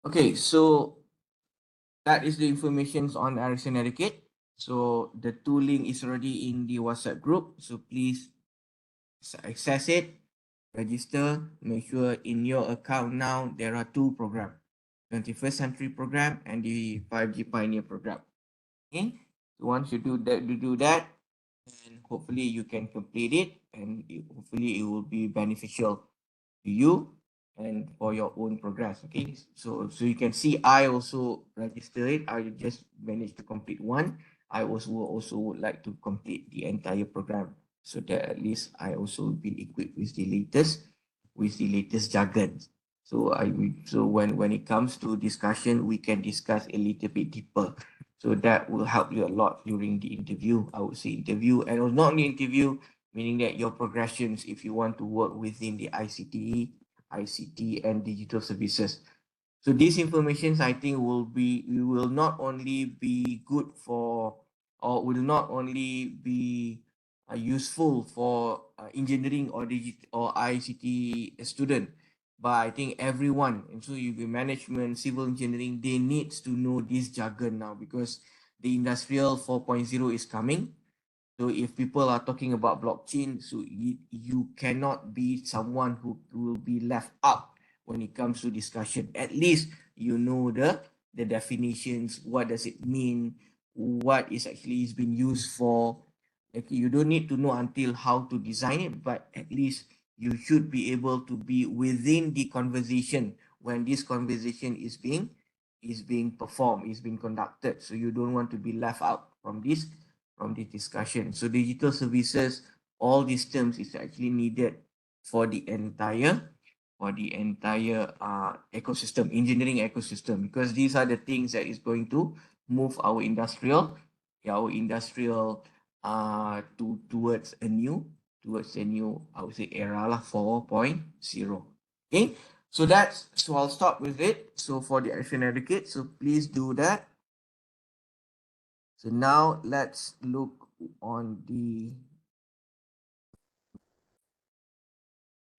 Okay, so that is the information on Ericsson Etiquette. So the tooling is already in the WhatsApp group. So please access it, register, make sure in your account now there are two programs, 21st Century Program and the 5G Pioneer Program. Okay, so once you do that, and hopefully you can complete it, and hopefully it will be beneficial to you and for your own progress. Okay, so you can see I also register it. I just managed to complete one. I also would like to complete the entire program so that at least I also been equipped with the latest jargon. So when it comes to discussion, we can discuss a little bit deeper. So that will help you a lot during the interview. I would say interview, and not only interview, meaning that your progressions, if you want to work within the ICT and digital services. So these informations, I think, will not only be good for, or will not only be useful for engineering or or ICT student, but I think everyone, and so you be management, civil engineering, they needs to know this jargon now because the industrial 4.0 is coming. So if people are talking about blockchain, so you cannot be someone who will be left out when it comes to discussion. At least you know the definitions, what does it mean, what is actually is being used for. Like you don't need to know until how to design it, but at least you should be able to be within the conversation when this conversation is being performed, is being conducted. So you don't want to be left out from this discussion. So digital services, all these terms is actually needed for the entire ecosystem, engineering ecosystem, because these are the things that is going to move our industrial towards a new I would say era lah 4.0. Okay, so I'll stop with it. So for the action etiquette, so please do that. So now let's look on the,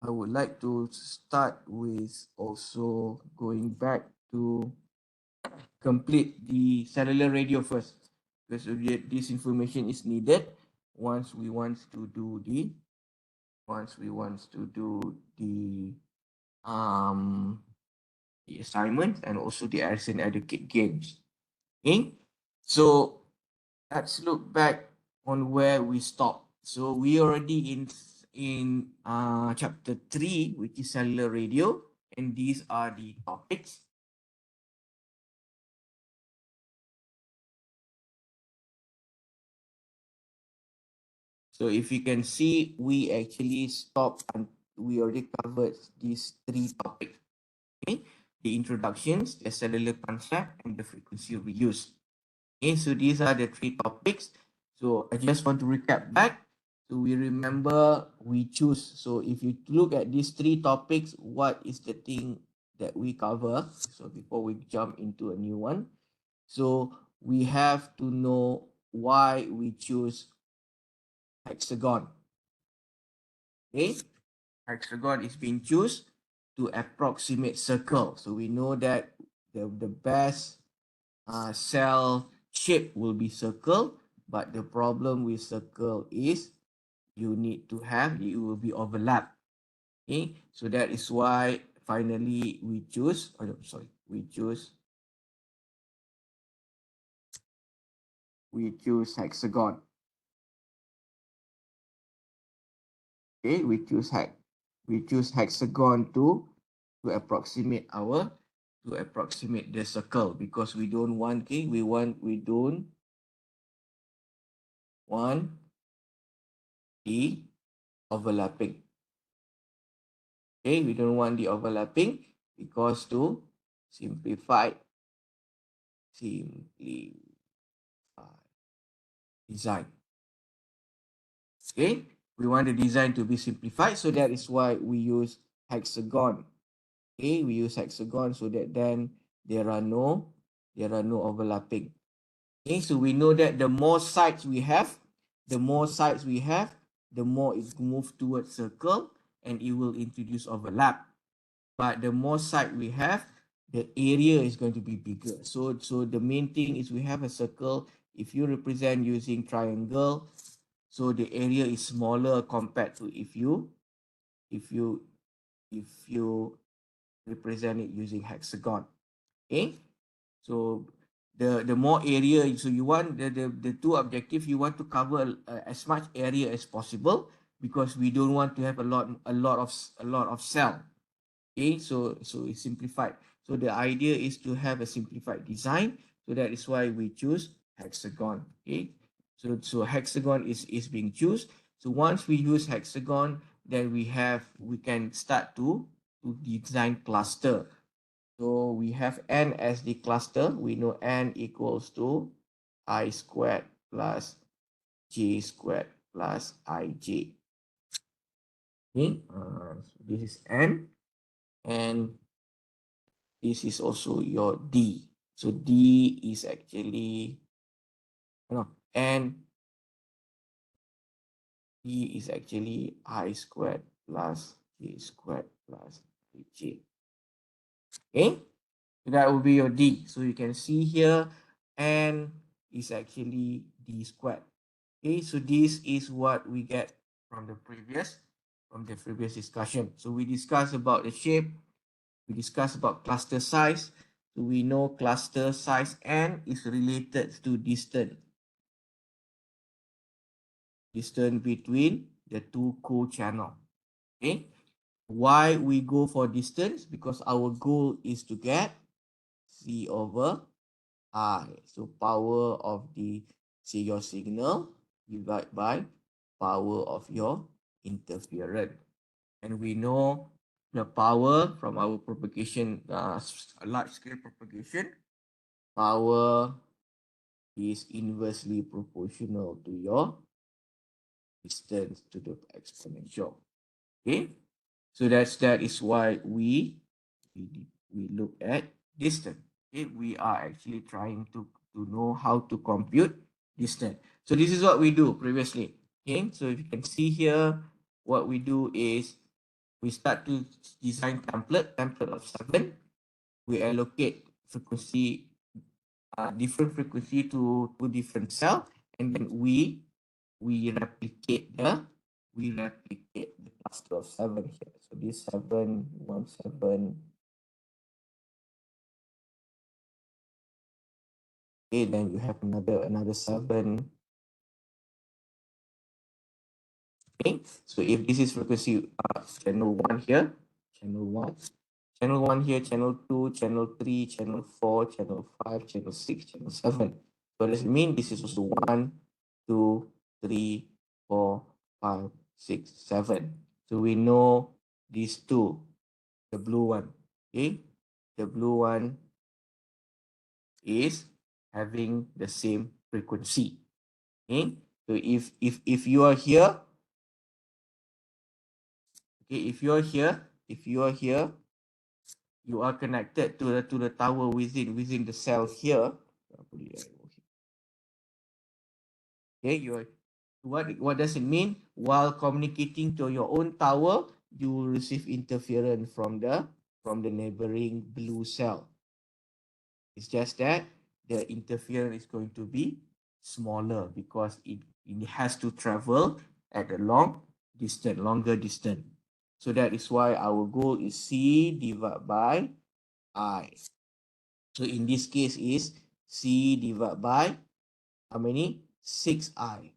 I would like to start with also going back to complete the cellular radio first, because this information is needed once we want to do the um the assignment and also the Artisan Educate games. Okay, so let's look back on where we stopped. So we already in chapter 3, which is cellular radio, and these are the topics. So if you can see, we actually stopped and we already covered these three topics. Okay, the introductions, the cellular concept, and the frequency of reuse. Okay, so these are the three topics. So I just want to recap back. So we remember we choose. So if you look at these three topics, what is the thing that we cover? So before we jump into a new one, so we have to know why we choose hexagon. Okay, hexagon is being chosen to approximate circle. So we know that the best cell shape will be circle, but the problem with circle is you need to have, it will be overlap. Okay, so that is why finally we choose, we choose hexagon. Okay, we choose hexagon to approximate the circle, because we don't want, okay, we don't want the overlapping. Okay, we don't want the overlapping because to simplify simplify design. Okay, we want the design to be simplified, so that is why we use hexagon. Okay, we use hexagon so that then there are no overlapping. Okay, so we know that the more sides we have, the more it moves towards circle and it will introduce overlap. But the more side we have, the area is going to be bigger. So the main thing is we have a circle. If you represent using triangle, so the area is smaller compared to if you if you represent it using hexagon. Okay, so the more area, so you want the two objective, you want to cover as much area as possible, because we don't want to have a lot of cell. Okay, so it's simplified. So the idea is to have a simplified design. So that is why we choose hexagon. Okay, so hexagon is being chosen. So once we use hexagon, then we can start to design cluster. So we have n as the cluster. We know n equals to I squared plus j squared plus ij. Okay, so this is n, and this is also your d. So d is actually no, and d is actually I squared plus j squared plus j. Okay, so that will be your d. So you can see here, n is actually d squared. Okay, so this is what we get from the previous discussion. So we discussed about the shape, we discussed about cluster size. So we know cluster size n is related to distance between the two co-channel. Okay, why we go for distance? Because our goal is to get C over I. So power of the, say, your signal divided by power of your interference. And we know the power from our propagation, large scale propagation, power is inversely proportional to your distance to the exponential. Okay, so that is why we look at distance. Okay, we are actually trying to know how to compute distance. So this is what we do previously. Okay, so if you can see here, what we do is we start to design template of 7. We allocate frequency, different frequency to different cell, and then we replicate the cluster of 7 here. So this 7, 1, 7. Okay, then you have another 7. Okay, so if this is frequency channel 1 here, channel 1, channel 1 here, channel 2, channel 3, channel 4, channel 5, channel 6, channel 7. So does it mean this is also 1, 2, 3, 4, 5, 6, 7. So we know these two, the blue one. Okay, the blue one is having the same frequency. Okay, so if you are here, okay, if you are here, you are connected to the tower within the cell here. Okay, you are, what does it mean? While communicating to your own tower, you will receive interference from the neighboring blue cell. It's just that the interference is going to be smaller because it has to travel at a longer distance. So that is why our goal is C divided by I. So in this case is C divided by how many? 6I.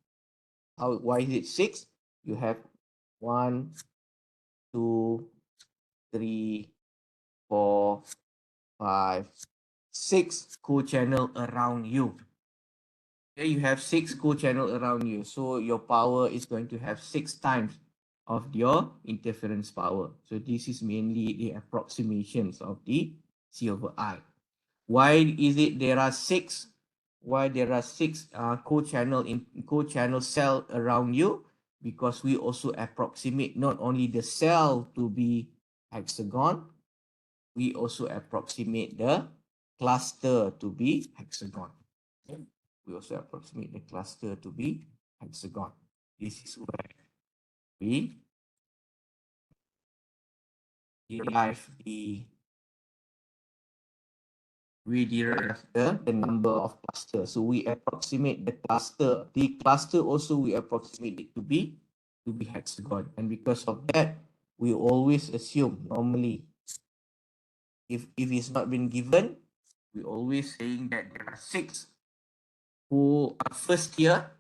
Why is it 6? You have 1, 2, 3, 4, 5, 6 co-channel around you. Okay, you have 6 co-channel around you. So your power is going to have 6 times of your interference power. So this is mainly the approximations of the C over I. Why is it there are 6? Why there are 6 co-channel cell around you? Because we also approximate not only the cell to be hexagon, we also approximate the cluster to be hexagon. Okay? We also approximate the cluster to be hexagon. This is where we derive we derive the number of clusters. So we approximate the cluster. The cluster also we approximate it to be hexagon. And because of that, we always assume normally if it's not been given, we always saying that there are 6 who are first year,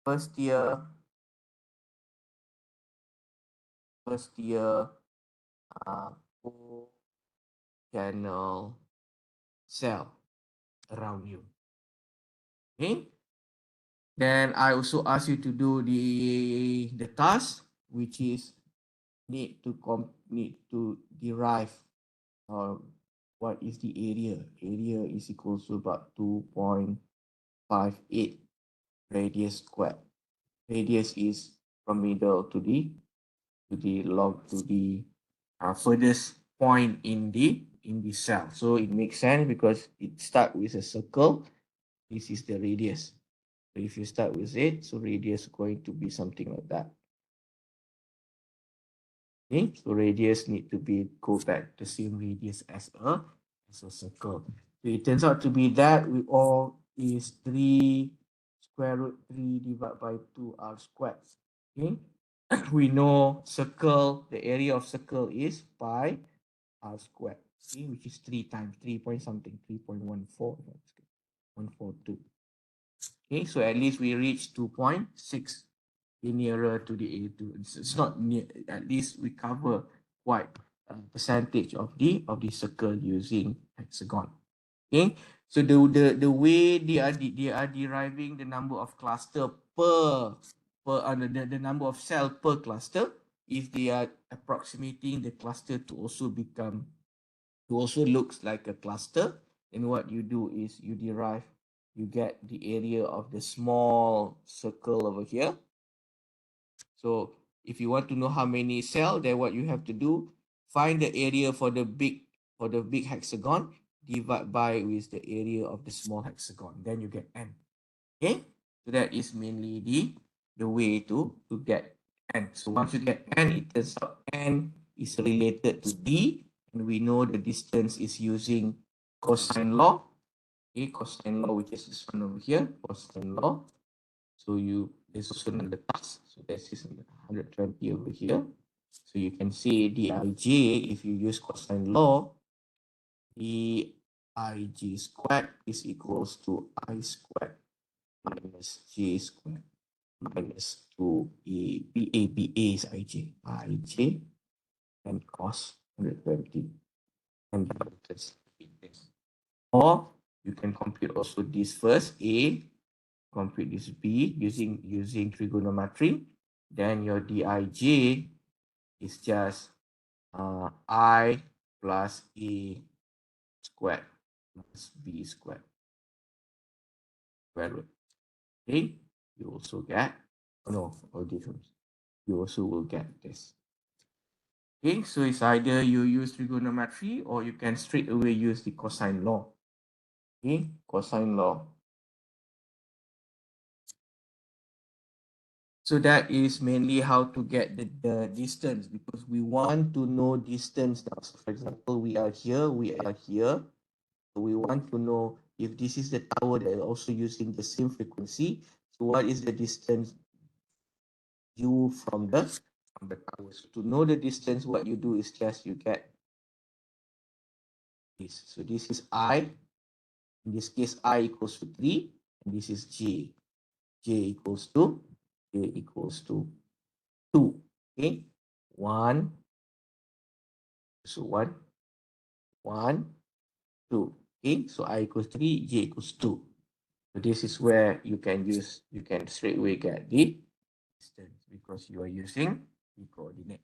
first year who channel cell around you. Okay. Then I also ask you to do the task, which is need to derive what is the area. Area is equal to about 2.58 radius squared. Radius is from middle to the log to the furthest point in the cell. So it makes sense because it starts with a circle. This is the radius. So if you start with it, so radius is going to be something like that. Okay, so radius need to be go back the same radius as a circle. So it turns out to be that we all is 3 square root 3 divided by 2 r squared. Okay, we know circle, the area of circle is pi r squared, okay, which is 3 times 3 point something, 3.14, 142. Okay, so at least we reach 2.6, nearer to the A2. It's not near, at least we cover quite a percentage of the circle using hexagon. Okay, so the way they are deriving the number of cluster the number of cell per cluster, if they are approximating the cluster to also become to also looks like a cluster, then what you do is you derive, you get the area of the small circle over here. So if you want to know how many cell, then what you have to do, find the area for the big hexagon, divide by with the area of the small hexagon, then you get n. Okay, so that is mainly the way to get n. So once you get n, it turns out n is related to d, and we know the distance is using cosine law. Okay, cosine law, which is this one over here, cosine law. So there's also another task. So this is 120 over here. So you can see dij, if you use cosine law, dij squared is equals to I squared minus j squared minus 2 BA is ij and cos 120. And that's this. Or you can compute also this first, A, compute this B using trigonometry. Then your dij is just I plus A squared plus B squared square root. Okay, you also get, all different. You also will get this. Okay, so it's either you use trigonometry or you can straight away use the cosine law. Okay, cosine law. So that is mainly how to get the distance, because we want to know distance now. So for example, we are here. So we want to know if this is the tower that is also using the same frequency. So what is the distance u from the tower? So to know the distance, what you do is just you get this. So this is I. In this case, I equals to 3. And this is J. J equals to 2. Okay. 1. So 1, 1, 2. Okay. So I equals 3, J equals 2. So this is where you can straight away get the distance because you are using the coordinate.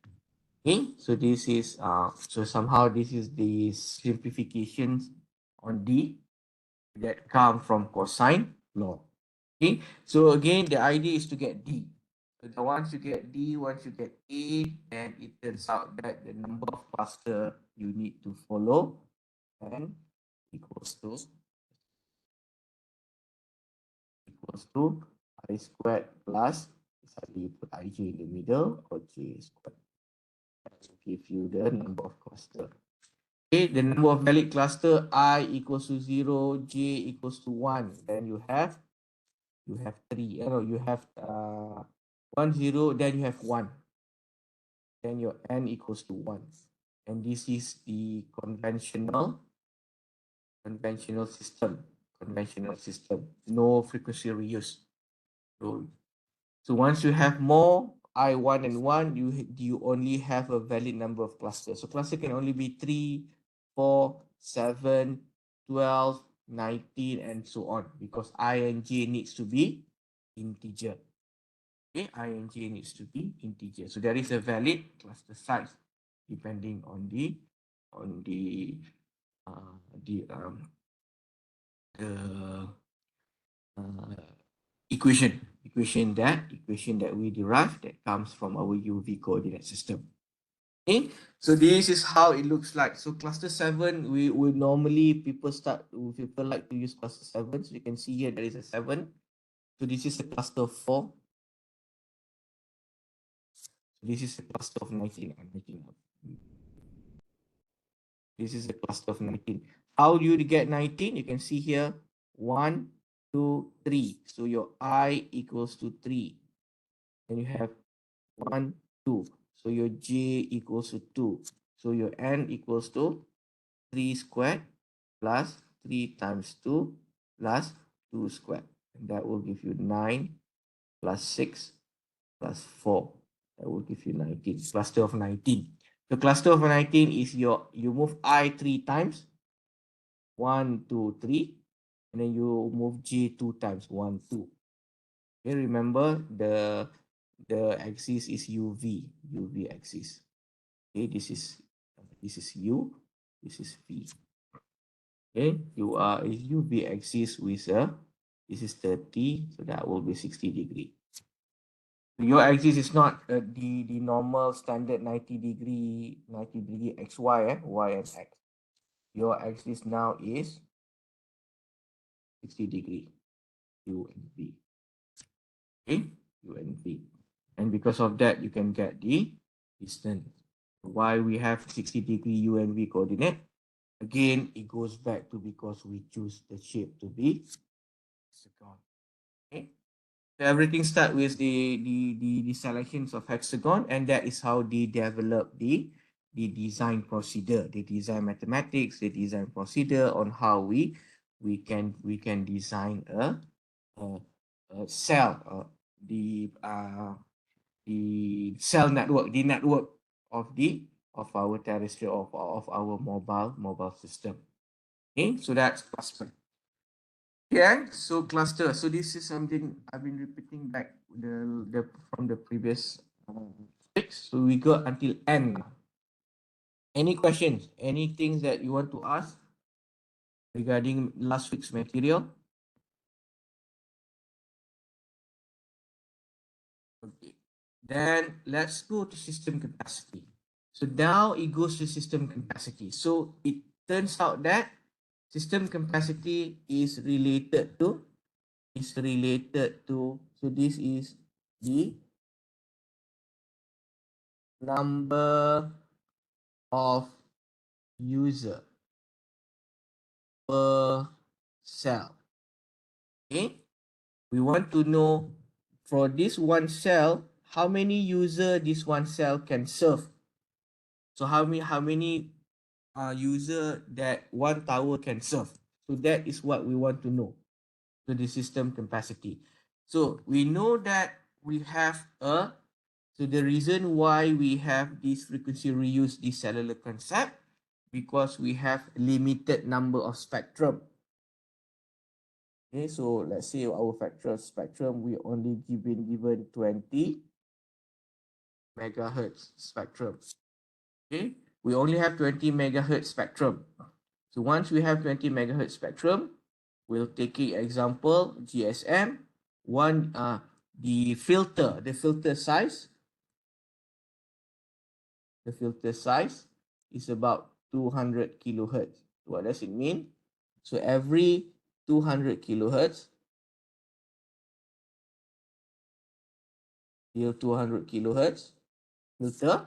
Okay. So this is so somehow this is the simplifications on D that come from cosine law. Okay, so again, the idea is to get D. So once you get D, once you get A, then it turns out that the number of cluster you need to follow and equals to I squared plus, suddenly you put ij in the middle, or j squared. That will give you the number of cluster. Okay, the number of valid cluster I equals to 0, J equals to 1. Then you have 3. No, you have 1, 0, then you have 1. Then your N equals to 1. And this is the conventional system. Conventional system. No frequency reuse. So once you have more I1 and 1, you only have a valid number of clusters. So cluster can only be 3, 4, 7, 12, 19, and so on, because I and J needs to be integer. Okay, I and J needs to be integer. So there is a valid cluster size depending on the uh, the um, the equation that we derive that comes from our UV coordinate system. Okay, so this is how it looks like. So cluster 7, we will normally people like to use cluster 7. So you can see here there is a 7. So this is a cluster of 4. So this is a cluster of 19. I'm making up. This is a cluster of 19. How do you get 19? You can see here 1, 2, 3. So your I equals to 3. Then you have 1, 2. So your J equals to 2. So your N equals to 3 squared plus 3 times 2 plus 2 squared. And that will give you 9 plus 6 plus 4. That will give you 19. Cluster of 19. The cluster of 19 is you move I 3 times. 1, 2, 3. And then you move J 2 times. 1, 2. Okay, remember the axis is UV axis. Okay, this is U, this is V. Okay, you are is UV axis with this is 30, so that will be 60 degree. Your axis is not the normal standard 90 degree XY, Y and X. Your axis now is 60 degree, U and V. Okay, U and V. And because of that, you can get the distance. Why we have 60 degree U and V coordinate? Again, it goes back to because we choose the shape to be hexagon. Okay. So everything start with the selections of hexagon, and that is how they develop the design procedure, the design mathematics, the design procedure on how we can design a cell, the cell network, the network of our terrestrial of our mobile system. Okay, so that's cluster. Yeah, so cluster. So this is something I've been repeating back the from the previous six. So we got until N. Any questions? Anything that you want to ask regarding last week's material? Okay. Then let's go to system capacity. So now it goes to system capacity. So it turns out that system capacity is related to so this is the number of user per cell. Okay, we want to know for this one cell how many user this one cell can serve. So how many user that one tower can serve. So that is what we want to know. So the system capacity. So we know that we have so the reason why we have this frequency reuse, this cellular concept, because we have limited number of spectrum. Okay, so let's say our spectrum, we only given 20 megahertz spectrum. Okay, we only have 20 megahertz spectrum. So once we have 20 megahertz spectrum, we'll take an example GSM. The filter size is about 200 kilohertz. What does it mean? So every 200 kilohertz, 200 kilohertz filter,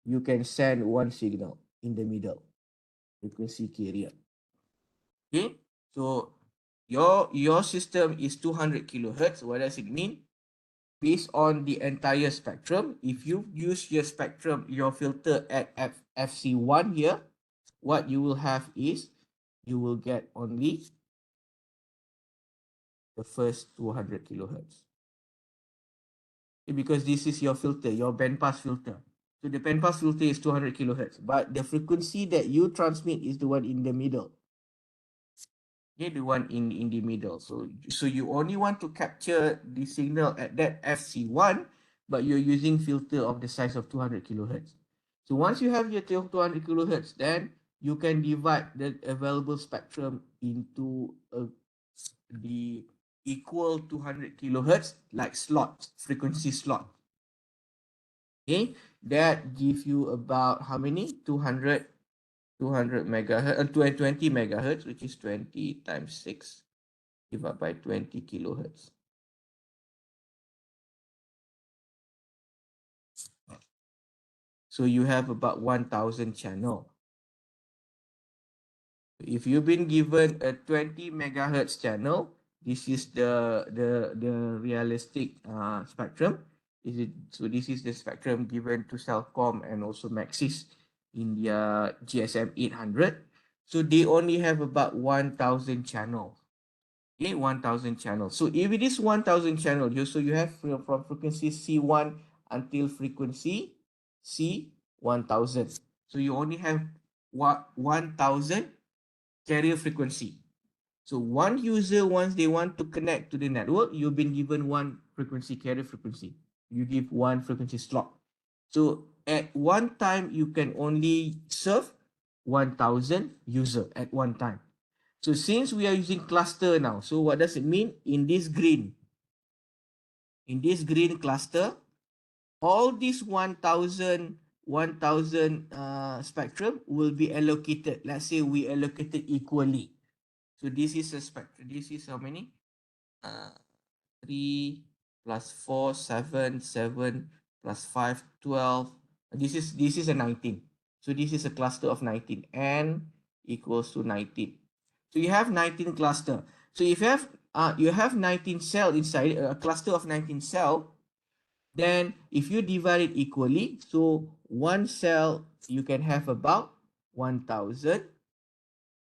you can send one signal in the middle. frequency carrier. Okay, so your system is 200 kilohertz. What does it mean? Based on the entire spectrum, if you use your spectrum, your filter at FC1 here, what you will have is you will get only the first 200 kilohertz. Okay, because this is your filter, your bandpass filter. So the bandpass filter is 200 kilohertz, but the frequency that you transmit is the one in the middle. Okay, the one in the middle. So you only want to capture the signal at that FC1, but you're using filter of the size of 200 kilohertz. So once you have your 200 kilohertz, then you can divide the available spectrum into the equal 200 kilohertz like slots, frequency slot. Okay, that gives you about how many? 200 megahertz, 20 megahertz, which is 20 times 6 divided by 20 kilohertz. So you have about 1000 channel. If you've been given a 20 megahertz channel, this is the realistic spectrum. So this is the spectrum given to Cellcom and also Maxis in their GSM 800. So they only have about 1000 channels. Okay, 1000 channels. So if it is 1000 channels, so you have from frequency C1 until frequency C1000. So you only have 1000 carrier frequency. So one user, once they want to connect to the network, you've been given one frequency, carrier frequency. You give one frequency slot. So at one time, you can only serve 1000 user at one time. So since we are using cluster now, so what does it mean? In this green cluster, all these 1000 spectrum will be allocated. Let's say we allocated equally. So this is a spectrum. This is how many? 3 plus 4, 7, 7 plus 5, 12. This is a 19. So this is a cluster of 19. N equals to 19. So you have 19 cluster. So if you have 19 cell inside a cluster of 19 cell, then if you divide it equally, so one cell you can have about 1000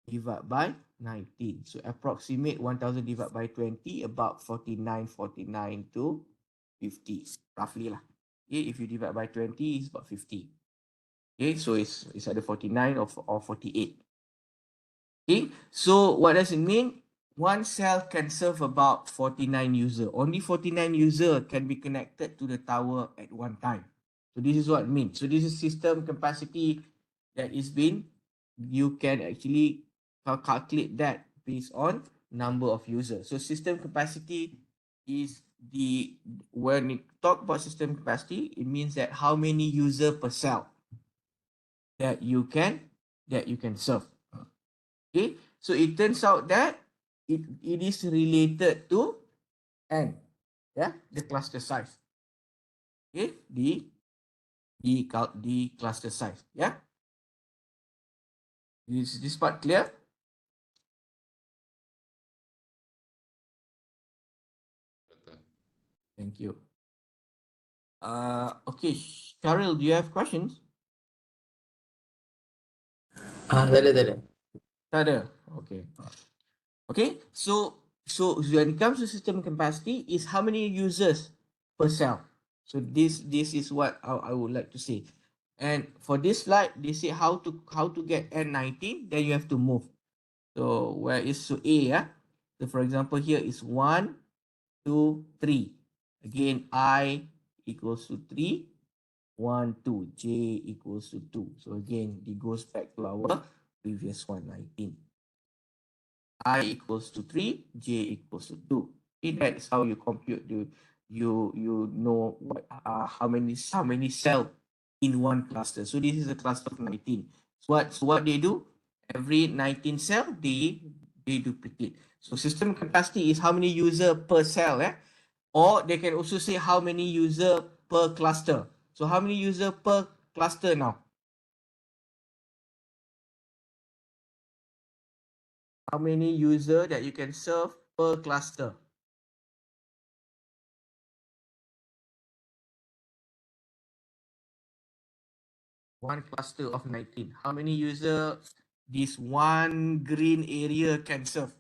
divided by 19. So approximate 1000 divided by 20, about 49 to 50, roughly lah. Okay, if you divide by 20, it's about 50. Okay, so it's either 49 or 48. Okay, so what does it mean? One cell can serve about 49 user. Only 49 user can be connected to the tower at one time. So this is what it means. So this is system capacity that is being, you can actually calculate that based on number of users. So system capacity is when you talk about system capacity, it means that how many user per cell that you can serve. Okay, so it turns out that it is related to N, yeah, the cluster size. Okay, the cluster size, yeah. Is this part clear? Thank you. Okay, Cheryl, do you have questions? Tak ada. Tak ada. Okay. Okay, so when it comes to system capacity, is how many users per cell. So this is what I would like to say. And for this slide, they say how to get N19, then you have to move. So where is so A, yeah? So for example, here is 1, 2, 3. Again, I equals to 3, 1, 2. J equals to 2. So again, it goes back to our previous one, 19. I equals to 3, J equals to 2. Okay, that is how you compute you know what how many cell in one cluster. So this is a cluster of 19. So what they do? Every 19 cell they duplicate. So system capacity is how many user per cell, or they can also say how many user per cluster. So how many user per cluster now? How many user that you can serve per cluster? One cluster of 19. How many user this one green area can serve?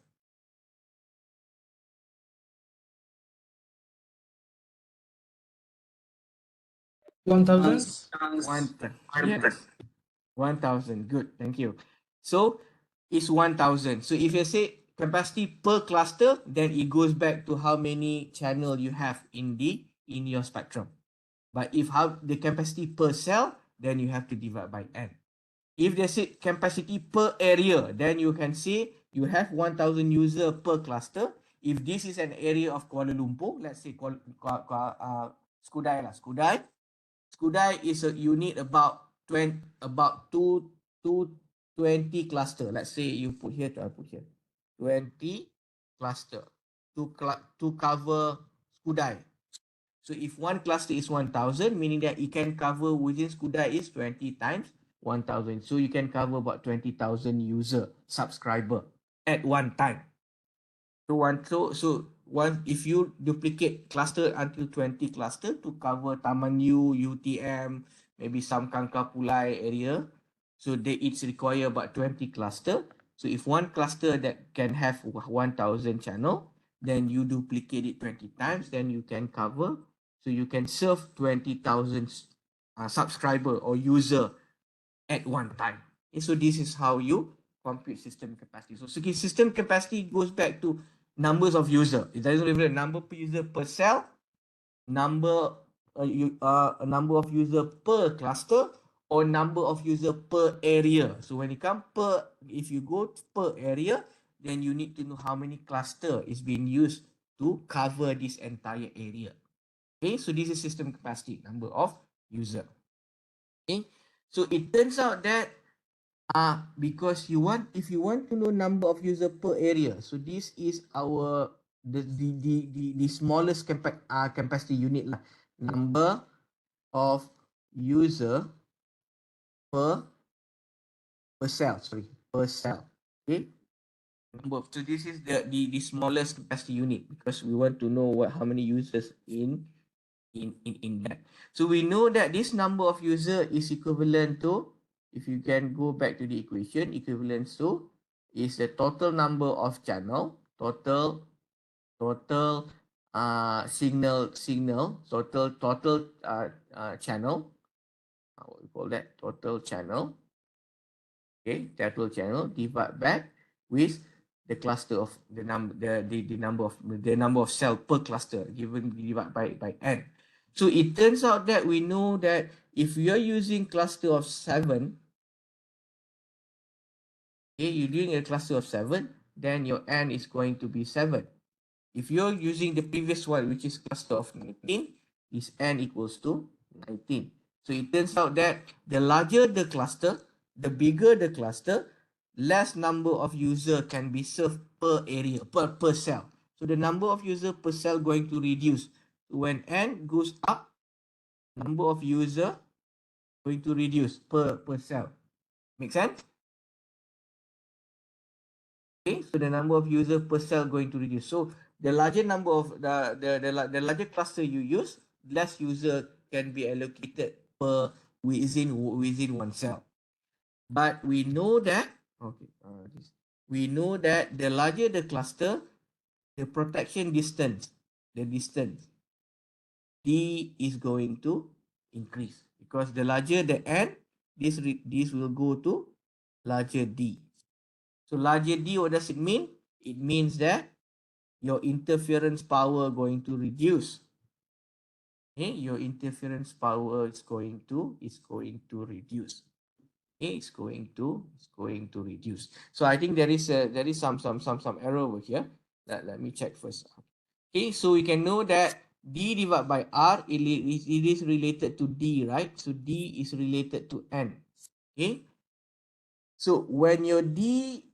1,000. One. Yes. 1,000. Good. Thank you. So it's 1,000. So if you say capacity per cluster, then it goes back to how many channel you have in your spectrum. But if how the capacity per cell, then you have to divide by n. If they say capacity per area, then you can say you have 1,000 user per cluster. If this is an area of Kuala Lumpur, let's say Skudai lah, Skudai is a unit about 20, about 220 cluster. Let's say you put here, I put here 20 cluster to cover Skudai. So if one cluster is 1,000, meaning that it can cover within Skudai is 20 times 1,000. So you can cover about 20,000 user subscriber at one time. So one, if you duplicate cluster until 20 cluster to cover Taman U, UTM, maybe some Kangkar Pulai area, so it's require about 20 cluster. So if one cluster that can have 1,000 channel, then you duplicate it 20 times, then you can cover. So you can serve 20,000 subscriber or user at one time. Okay, so this is how you compute system capacity. So system capacity goes back to numbers of user. It doesn't refer number per user per cell, number a number of user per cluster, or number of user per area. So when it comes per, if you go per area, then you need to know how many cluster is being used to cover this entire area. Okay, so this is system capacity, number of user. Okay, so it turns out that because if you want to know number of user per area, so this is our the smallest capacity unit lah. Number of user per cell, sorry, per cell. Okay. So this is the smallest capacity unit because we want to know how many users in that. So we know that this number of user is equivalent to, if you can go back to the equation, equivalent to is the total number of channel, total signal, channel, what we call that, total channel, okay, total channel divide back with the cluster of the number of cell per cluster given divide by n. So it turns out that we know that if you are using cluster of 7, okay, you're doing a cluster of 7, then your n is going to be 7. If you're using the previous one, which is cluster of 19, is n equals to 19. So it turns out that the larger the cluster, the bigger the cluster, less number of user can be served per area, per cell. So the number of user per cell going to reduce. When n goes up, number of user going to reduce per cell. Make sense? Okay, so the number of user per cell going to reduce. So the larger number of the larger cluster you use, less user can be allocated per within one cell. But we know that we know that the larger the cluster, the protection distance, the distance d is going to increase because the larger the n, this will go to larger d. So larger d, what does it mean? It means that your interference power going to reduce. Okay, your interference power is going to reduce. Okay, it's going to reduce. So I think there is some error over here. Let me check first. Okay, so we can know that d divided by r, it is related to d, right? So d is related to n. Okay, so when your d,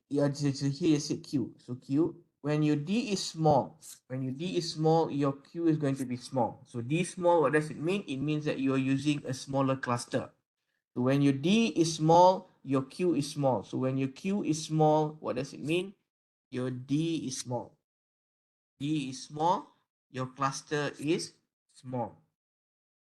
yeah, so here is q. So q, when your d is small, your q is going to be small. So d small, what does it mean? It means that you are using a smaller cluster. So when your d is small, your Q is small. So when your Q is small, what does it mean? Your D is small. D is small, your cluster is small.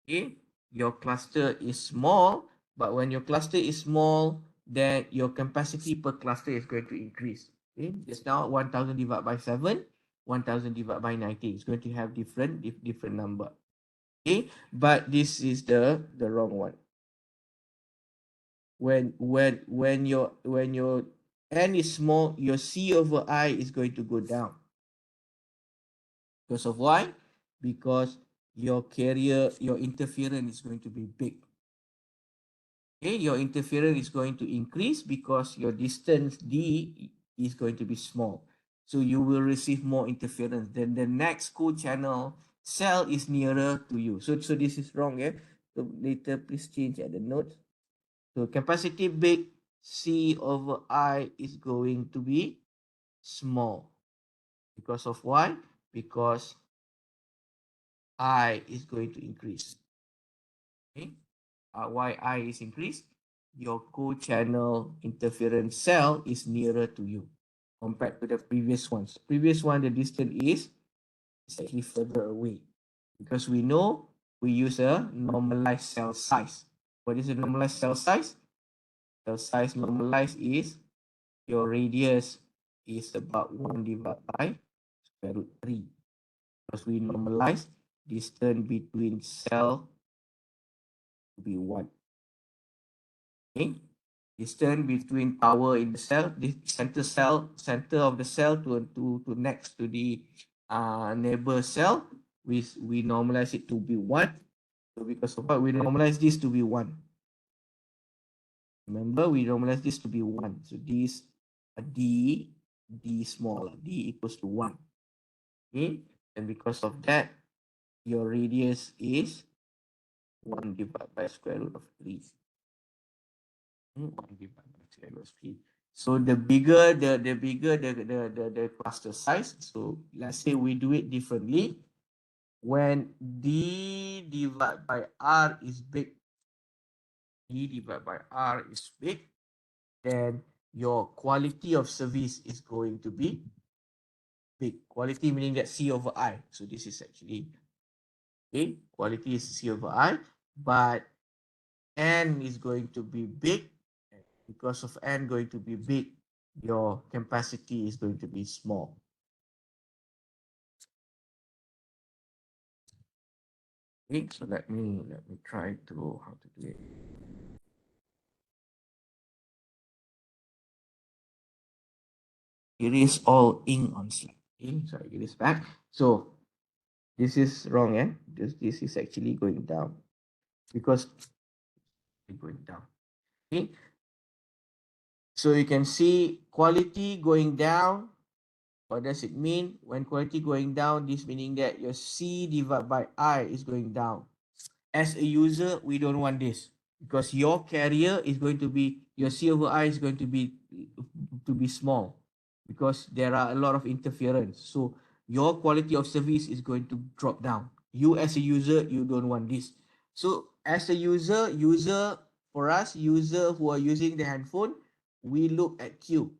Okay, your cluster is small, but when your cluster is small, then your capacity per cluster is going to increase. Okay, just now 1000 divided by 7, 1000 divided by 90. It's going to have different number. Okay, but this is the wrong one. When your n is small, your C over I is going to go down. Because of why? Because your carrier, your interference is going to be big. Okay, your interference is going to increase because your distance D is going to be small. So you will receive more interference. Then the next co-channel cell is nearer to you. So this is wrong, yeah? So later please change at the notes. So capacity big, C over I is going to be small. Because of why? Because I is going to increase. Okay? Why I is increased? Your co-channel interference cell is nearer to you compared to the previous ones. Previous one, the distance is actually further away because we know we use a normalized cell size. What is a normalized cell size? Cell size normalized is your radius is about 1 divided by square root 3 because we normalize distance between cell to be 1. Okay? Distance between power in the cell, the center of the cell to next to the neighbor cell, we normalize it to be 1. So because of what we normalize this to be 1. Remember, we normalize this to be 1. So this D small, D equals to 1. Okay? And because of that, your radius is 1 divided by square root of 3. 1 divided by square root of 3. So the bigger the cluster size. So let's say we do it differently. When D divided by R is big, D divided by R is big, then your quality of service is going to be big. Quality meaning that C over I. So this is actually okay. Quality is C over I, but N is going to be big. Because of N going to be big, your capacity is going to be small. Okay, so let me try to how to do it. It is all ink on slide. Okay, so I get this back. So this is wrong, eh? This is actually going down because it's going down. Okay, so you can see quality going down. What does it mean? When quality going down, this meaning that your C divided by I is going down. As a user, we don't want this because your carrier is going to be, your C over I is going to be small because there are a lot of interference. So your quality of service is going to drop down. You as a user, you don't want this. So as a user for us, user who are using the handphone, we look at Q.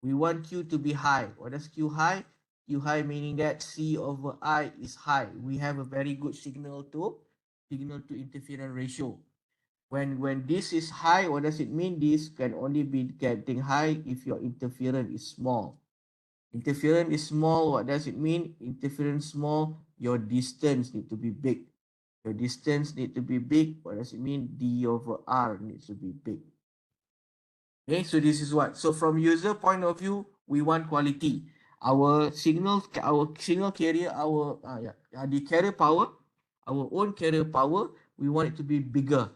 We want Q to be high. What does Q high? Q high meaning that C over I is high. We have a very good signal to interference ratio. When this is high, what does it mean? This can only be getting high if your interference is small. Interference is small, what does it mean? Interference small, your distance need to be big. Your distance need to be big. What does it mean? D over R needs to be big. Okay, so this is what. So from user point of view, we want quality. Our signal carrier, the carrier power, our own carrier power, we want it to be bigger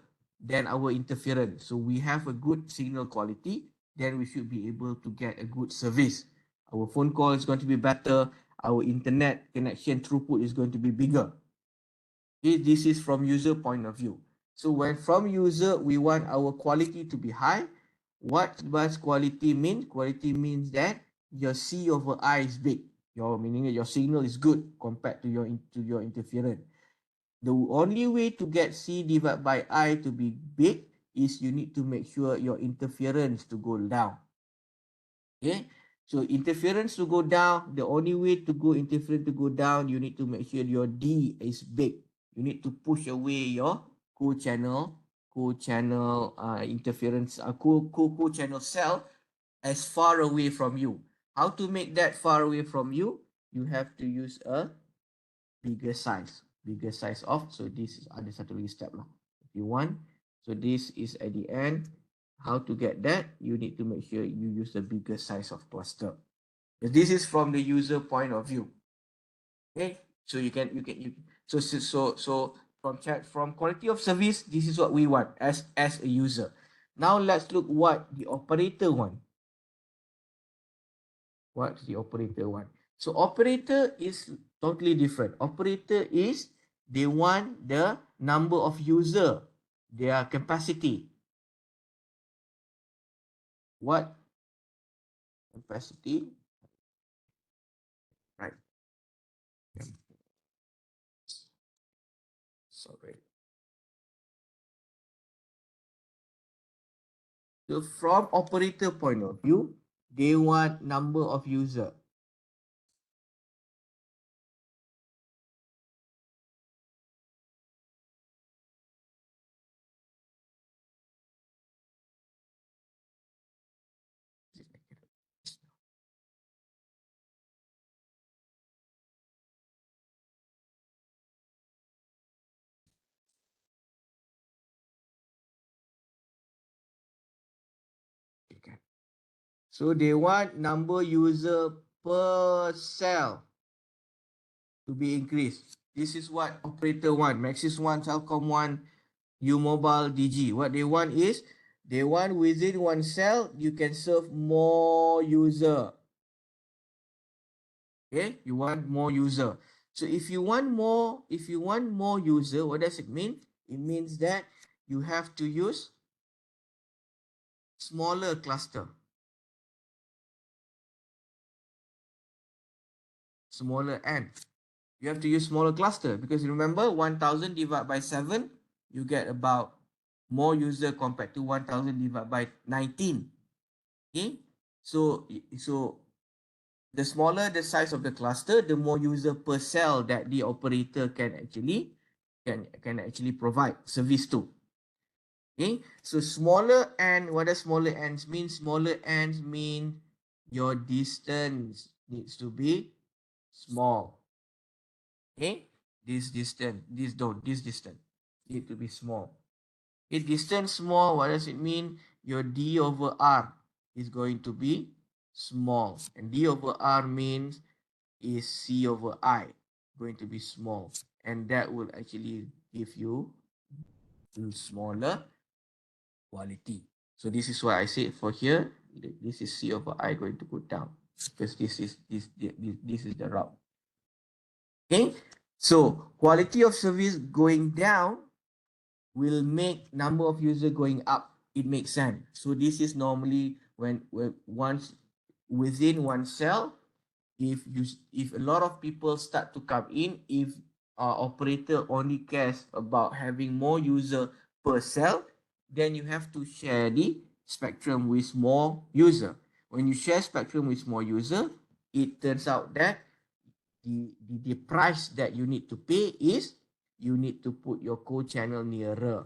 than our interference. So we have a good signal quality, then we should be able to get a good service. Our phone call is going to be better. Our internet connection throughput is going to be bigger. Okay, this is from user point of view. So when from user, we want our quality to be high. What does quality mean? Quality means that your C over I is big. Your meaning that your signal is good compared to your interference. The only way to get C divided by I to be big is you need to make sure your interference to go down. Okay, so interference to go down, the only way to go interference to go down, you need to make sure your D is big. You need to push away your co-channel interference, co-channel cell as far away from you. How to make that far away from you? You have to use a bigger size of. So this is ada satu lagi step lah. If you want, so this is at the end. How to get that? You need to make sure you use the bigger size of cluster. This is from the user point of view. Okay, so so from quality of service, this is what we want as a user. Now let's look what the operator want. What the operator want? So operator is totally different. Operator is they want the number of user, their capacity. What capacity? Right. Sorry. So from operator point of view, they want number of user. Okay. So they want number user per cell to be increased. This is what operator want. Maxis want, Telcom want, Mobile, DG. What they want is they want within one cell you can serve more user. Okay, you want more user. So if you want more user, what does it mean? It means that you have to use smaller cluster. Smaller n. You have to use smaller cluster because remember 1000 divided by 7, you get about more user compared to 1000 divided by 19. Okay, so the smaller the size of the cluster, the more user per cell that the operator can actually provide service to. Okay, so smaller n, what does smaller n's mean? Smaller n's mean your distance needs to be small. Okay, this distance need to be small. If distance small, what does it mean? Your d over r is going to be small, and d over r means is c over I, going to be small, and that will actually give you smaller quality. So this is why I said for here, this is c over I going to go down because this is the route. Okay, so quality of service going down will make number of user going up. It makes sense. So this is normally when once within one cell, if a lot of people start to come in, if our operator only cares about having more user per cell, then you have to share the spectrum with more user. When you share spectrum with more user, it turns out that the price that you need to pay is you need to put your co-channel nearer.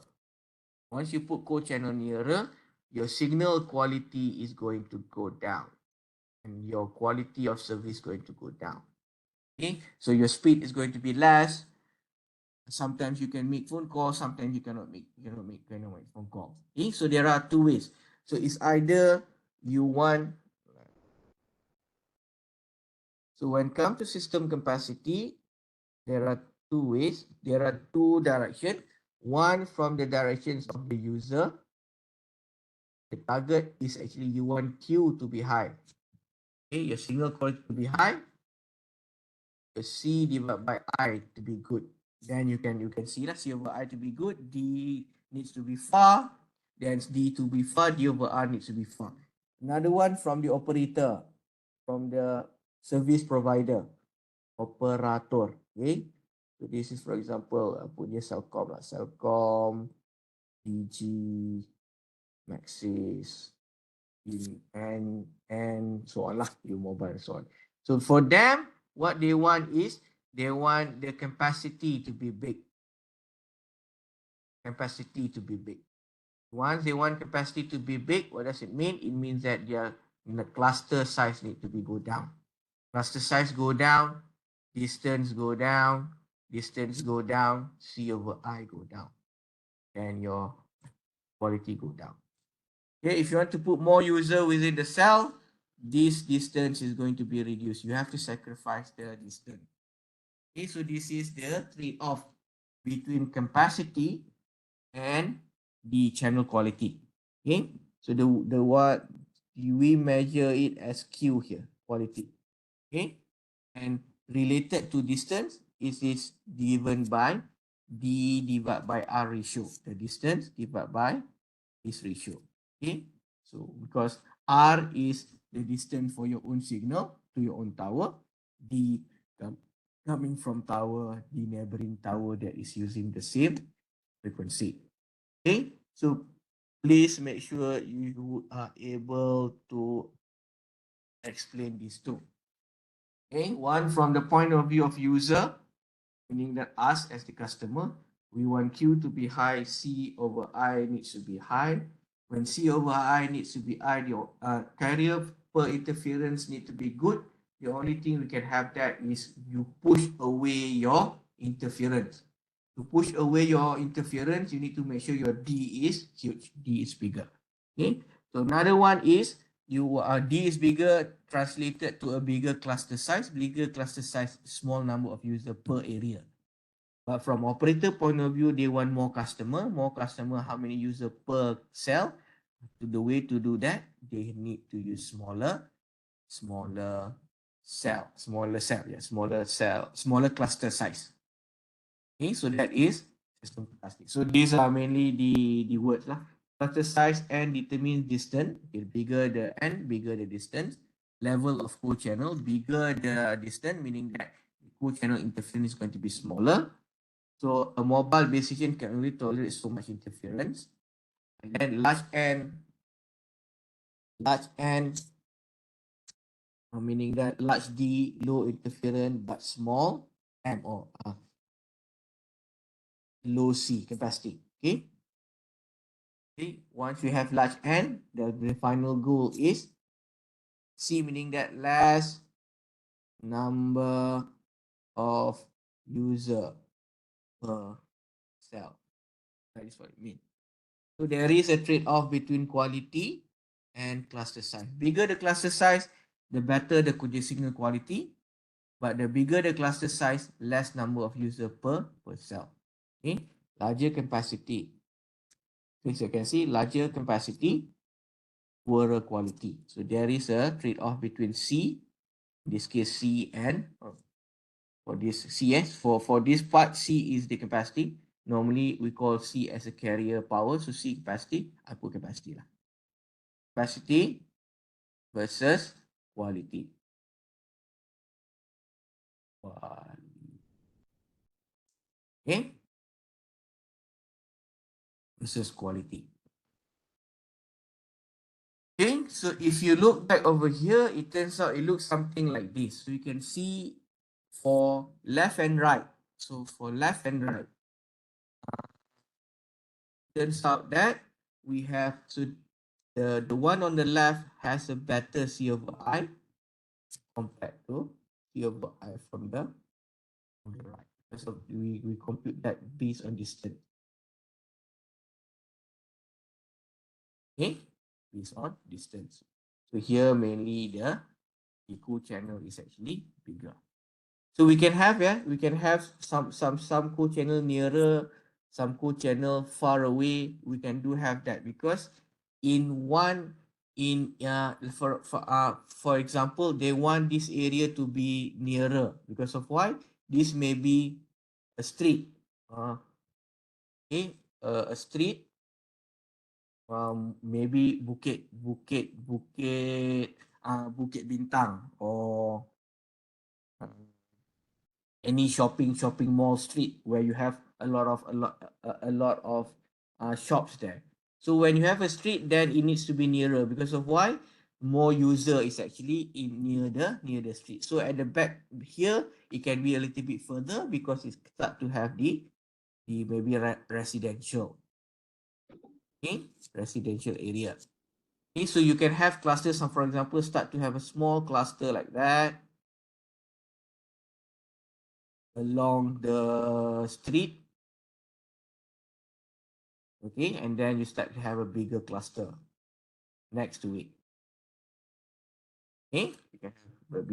Once you put co-channel nearer, your signal quality is going to go down and your quality of service is going to go down. Okay, so your speed is going to be less. Sometimes you can make phone calls, sometimes you cannot make phone calls. Okay, so there are two ways. So it's either you want. So when it comes to system capacity, there are two ways. There are two directions. One from the directions of the user. The target is actually you want Q to be high. Okay, your signal quality to be high. Your C divided by I to be good. Then you can see that C over I to be good. D needs to be far. Then D to be far. D over R needs to be far. Another one from the operator, from the service provider, operator. Okay. So this is for example punya Celcom lah. Celcom, DG, Maxis, and so on lah, you mobile and so on. So for them, what they want is they want the capacity to be big. Capacity to be big. Once they want capacity to be big, what does it mean? It means that their the cluster size need to be go down. Cluster size go down, distance go down, C over I go down, and your quality go down. Okay, if you want to put more user within the cell, this distance is going to be reduced. You have to sacrifice the distance. Okay, so this is the trade-off between capacity and the channel quality. Okay, so the what we measure it as Q here, quality. Okay, and related to distance is given by D divided by R ratio. The distance divided by this ratio. Okay, so because R is the distance for your own signal to your own tower, D coming from tower, the neighboring tower that is using the same frequency. Okay, so please make sure you are able to explain these two. Okay, one from the point of view of user, meaning that us as the customer, we want Q to be high, C over I needs to be high. When C over I needs to be high, the carrier per interference need to be good. The only thing we can have that is you push away your interference. To push away your interference, you need to make sure your D is huge, D is bigger. Okay, so another one is you D is bigger, translated to a bigger cluster size. Bigger cluster size, small number of user per area. But from operator point of view, they want more customer. More customer, how many user per cell? The way to do that, they need to use smaller smaller cluster size. Okay, so that is system capacity. So these are mainly the words lah. Cluster size and determines distance. Okay, bigger the n, bigger the distance. Level of co-channel, bigger the distance, meaning that co-channel interference is going to be smaller. So a mobile base station can only tolerate so much interference. And then large N, meaning that large D, low interference but small M or low C capacity. Okay. Okay. Once you have large N, the final goal is C, meaning that less number of user per cell. That is what it means. So there is a trade-off between quality and cluster size. Bigger the cluster size, the better the signal quality. But the bigger the cluster size, less number of user per cell. Okay, larger capacity. As you can see, larger capacity, poorer quality. So there is a trade-off between C, in this case C and for this CS. For this part, C is the capacity. Normally we call C as a carrier power. So C capacity, I put capacity lah. Capacity versus quality. Okay. Versus quality. Okay, so if you look back over here, it turns out it looks something like this. So you can see for left and right. So for left and right, turns out that we have to the one on the left has a better C over I compared to C over I from the right. So we compute that based on distance. Okay, based on distance. So here mainly the echo channel is actually bigger. So we can have we can have some co-channel nearer, some co-channel far away. We can do have that because in one for example, they want this area to be nearer because of why? This may be a street. Okay, a street. Maybe Bukit Bintang or any shopping mall street where you have a lot of shops there. So when you have a street, then it needs to be nearer because of why? More user is actually in near the street. So at the back here, it can be a little bit further because it start to have the maybe residential, okay, residential area. Okay, so you can have clusters. So for example, start to have a small cluster like that along the street. Okay, and then you start to have a bigger cluster next to it. Okay, you can have a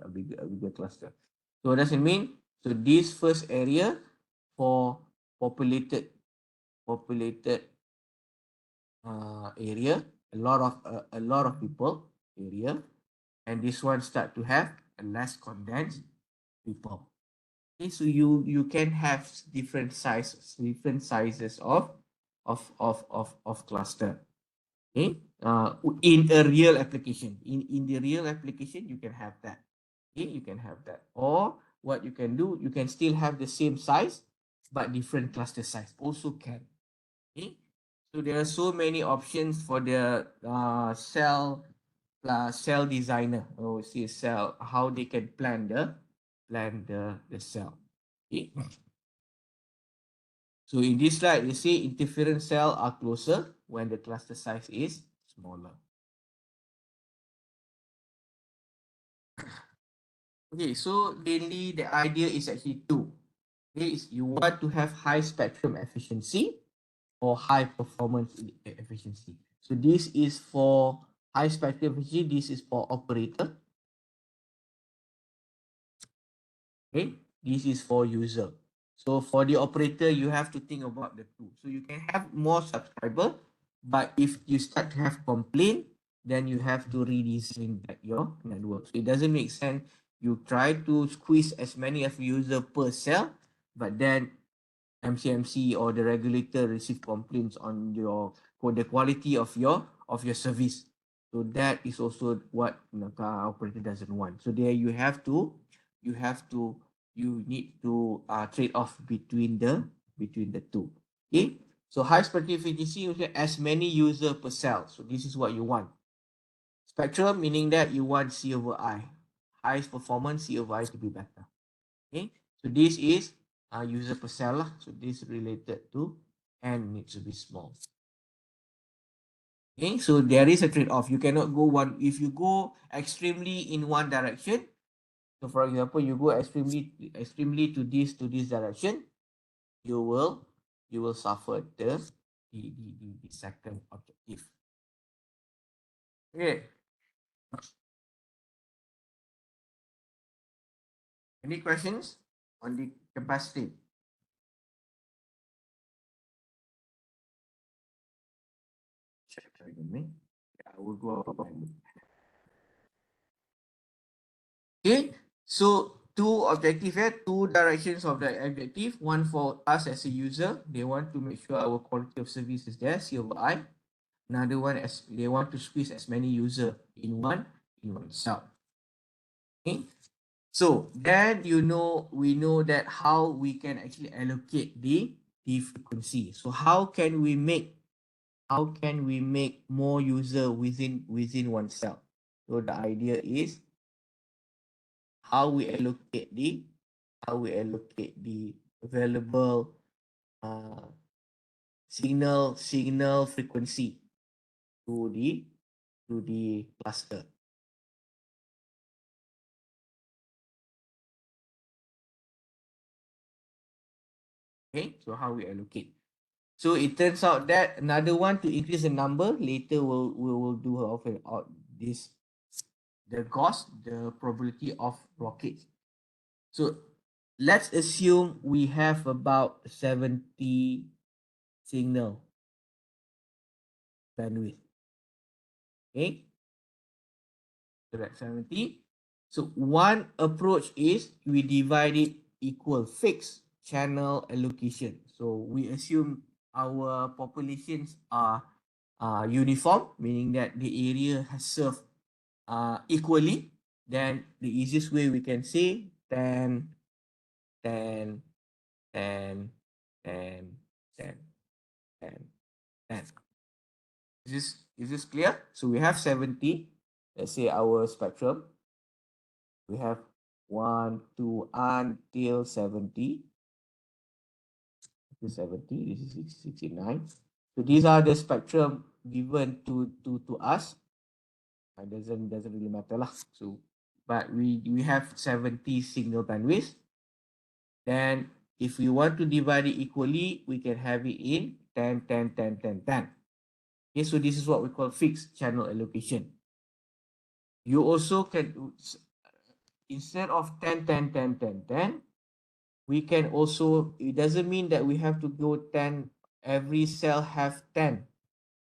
bigger cluster. So what does it mean? So this first area for populated area, a lot of people area, and this one start to have a less condensed people. Okay, so you can have different sizes of cluster. Okay, in a real application, in the real application, you can have that. Okay, you can have that, or what you can do, you can still have the same size but different cluster size also can. Okay, so there are so many options for the cell designer, or see cell, how they can plan the cell. Okay, so in this slide you see interference cell are closer when the cluster size is smaller. Okay, so mainly the idea is actually two. Okay, is you want to have high spectrum efficiency or high performance efficiency. So this is for high spectrum efficiency. This is for operator. Okay, this is for user. So for the operator, you have to think about the two. So you can have more subscriber, but if you start to have complaint, then you have to redesign your network. So it doesn't make sense. You try to squeeze as many of user per cell, but then MCMC or the regulator receive complaints on your for the quality of your service. So that is also what car operator doesn't want. So there you have to you need to trade off between the two. Okay. So high spectrum efficiency, you get as many user per cell. So this is what you want. Spectrum meaning that you want C over I. Highest performance C over I to be better. Okay, so this is user per cell lah. So this related to and needs to be small. Okay, so there is a trade-off. You cannot go one if you go extremely in one direction. So for example, you go extremely to this direction, you will suffer the second objective. Okay. Any questions on the capacity? Check me. I will go up and okay, so two objective here, two directions of the objective. One for us as a user, they want to make sure our quality of service is there, C over I. Another one as they want to squeeze as many user in one cell. Okay, so then we know that how we can actually allocate the frequency. So how can we make more user within one cell? So the idea is how we allocate the available uh, signal frequency to the cluster. Okay, so how we allocate. So it turns out that another one to increase the number later we'll do of this the cost, the probability of blockage. So let's assume we have about 70 signal bandwidth. Okay, so that's 70. So one approach is we divide it equal fixed channel allocation. So we assume our populations are uniform, meaning that the area has served equally. Then the easiest way we can say 10, 10, 10, 10, 10, 10, 10. Is this clear? So we have 70. Let's say our spectrum. We have 1, 2 until 70. This is 70. This is 69. So these are the spectrum given to us. It doesn't really matter lah. So, but we have 70 signal bandwidth. Then if we want to divide it equally, we can have it in 10, 10, 10, 10, 10. Okay, so this is what we call fixed channel allocation. You also can, instead of 10, 10, 10, 10, 10, we can also, it doesn't mean that we have to go 10, every cell have 10.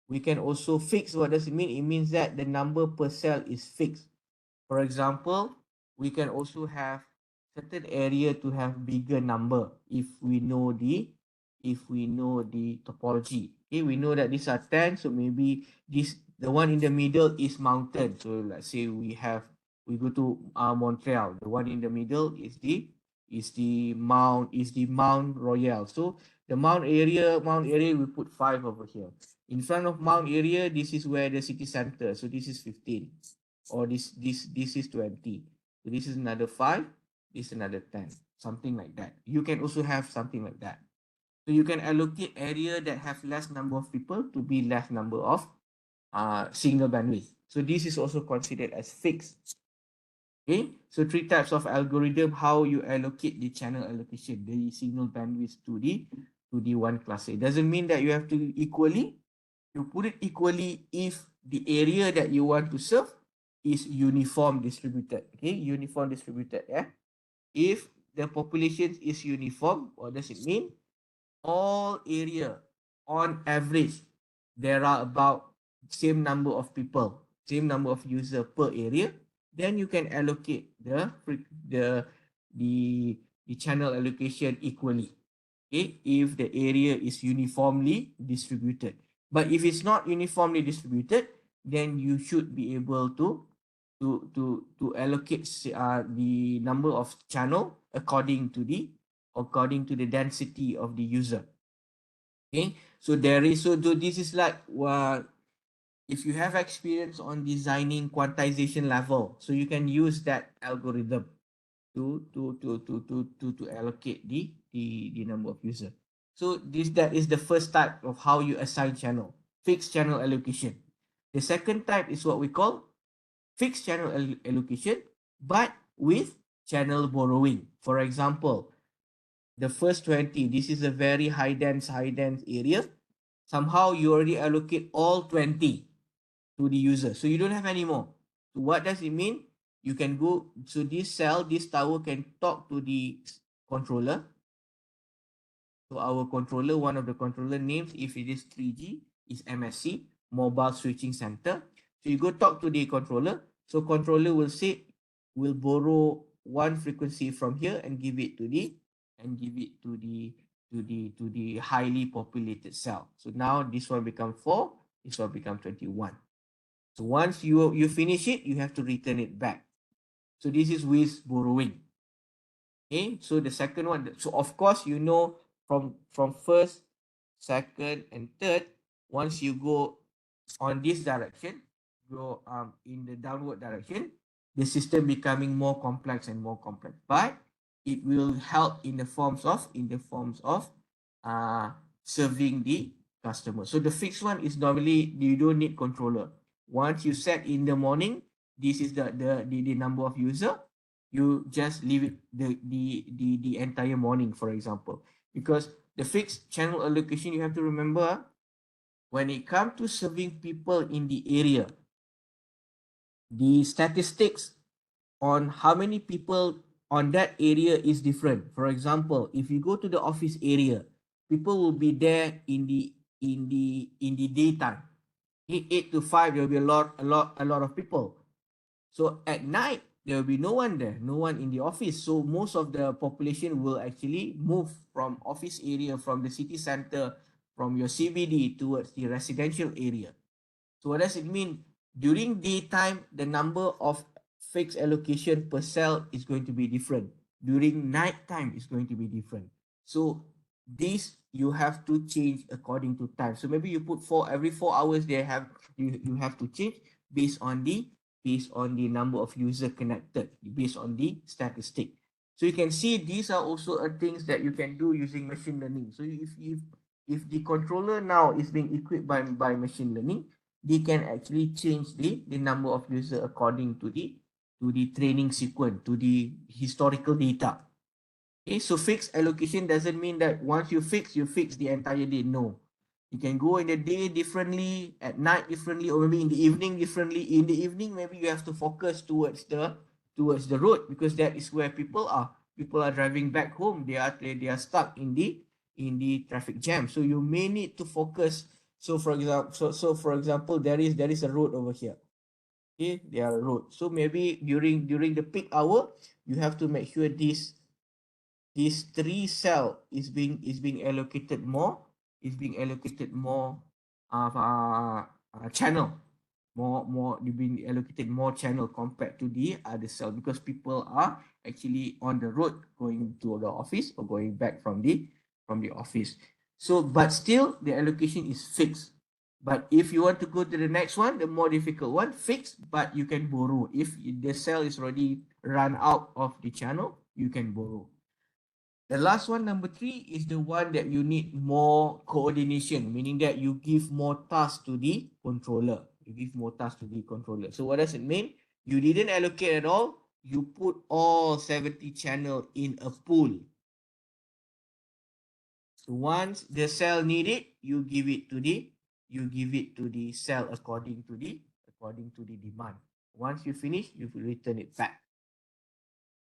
We can also fix. What does it mean? It means that the number per cell is fixed. For example, we can also have certain area to have bigger number if we know the topology. Okay, we know that these are 10, so maybe the one in the middle is mountain. So let's say we go to Montreal. The one in the middle is the Mount Royal. So the Mount area we put 5 over here. In front of Mount area, this is where the city center. So this is 15, or this is 20. So this is another 5, this is another 10, something like that. You can also have something like that. So you can allocate area that have less number of people to be less number of signal bandwidth. So this is also considered as fixed. Okay, so 3 types of algorithm how you allocate the channel allocation, the signal bandwidth to the one cluster. It doesn't mean that you have to equally. You put it equally if the area that you want to serve is uniform distributed. Okay, uniform distributed. Yeah. If the population is uniform, what does it mean? All area on average, there are about same number of people, same number of user per area. Then you can allocate the the the channel allocation equally. Okay, if the area is uniformly distributed. But if it's not uniformly distributed, then you should be able to allocate the number of channel according to the density of the user. Okay, so this is like if you have experience on designing quantization level, so you can use that algorithm to allocate the number of user. So that is the first type of how you assign channel, fixed channel allocation. The second type is what we call fixed channel allocation, but with channel borrowing. For example, the first 20, this is a very high dense area. Somehow you already allocate all 20 to the user, so you don't have any more. So what does it mean? You can go, so this tower can talk to the controller. So our controller, one of the controller names, if it is 3G, is MSC, Mobile Switching Center. So you go talk to the controller. So controller will borrow one frequency from here and give it to the highly populated cell. So now this one become 4, this one become 21. So once you finish it, you have to return it back. So this is with borrowing. Okay, so the second one, so of course from first, second, and third, once you go on this direction, go in the downward direction, the system becoming more complex and more complex. But it will help in the forms of serving the customer. So the fixed one is normally you don't need controller. Once you set in the morning, this is the number of user. You just leave it the entire morning, for example, because the fixed channel allocation, you have to remember, when it comes to serving people in the area, the statistics on how many people on that area is different. For example, if you go to the office area, people will be there in the daytime. 8 to 5, there will be a lot of people. So at night, there will be no one there, no one in the office. So most of the population will actually move from office area, from the city center, from your CBD towards the residential area. So what does it mean? During daytime, the number of fixed allocation per cell is going to be different. During night time, it's going to be different. So this you have to change according to time. So maybe you put every 4 hours they have you have to change based on the number of user connected, based on the statistic. So you can see these are also things that you can do using machine learning. So if the controller now is being equipped by machine learning, they can actually change the number of user according to the training sequence, to the historical data. Okay, so fixed allocation doesn't mean that once you fix the entire day. No. You can go in the day differently, at night differently, or maybe in the evening differently. In the evening, maybe you have to focus towards the road, because that is where people are. People are driving back home. They are stuck in the traffic jam. So you may need to focus. So for example, there is a road over here. Okay, there are road. So maybe during the peak hour, you have to make sure this three cell is being allocated more channel, more being allocated more channel compared to the other cell, because people are actually on the road going to the office or going back from the office. So but still the allocation is fixed. But if you want to go to the next one, the more difficult one, fixed, but you can borrow. If the cell is already run out of the channel, you can borrow. The last one, number 3, is the one that you need more coordination, meaning that you give more tasks to the controller. You give more tasks to the controller. So what does it mean? You didn't allocate at all. You put all 70 channel in a pool. So once the cell need it, you give it to the cell according to the demand. Once you finish, you return it back.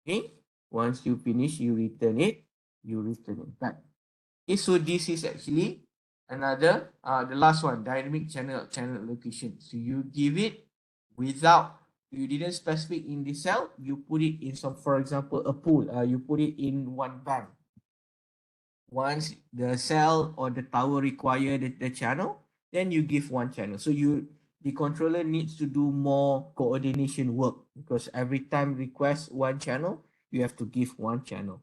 Okay? Once you finish, you return it back. Okay, so this is actually another the last one, dynamic channel allocation. So you give it without, you didn't specify in the cell, you put it in some, for example, a pool. You put it in one bank. Once the cell or the tower require the channel, then you give one channel. So the controller needs to do more coordination work, because every time request one channel, you have to give one channel.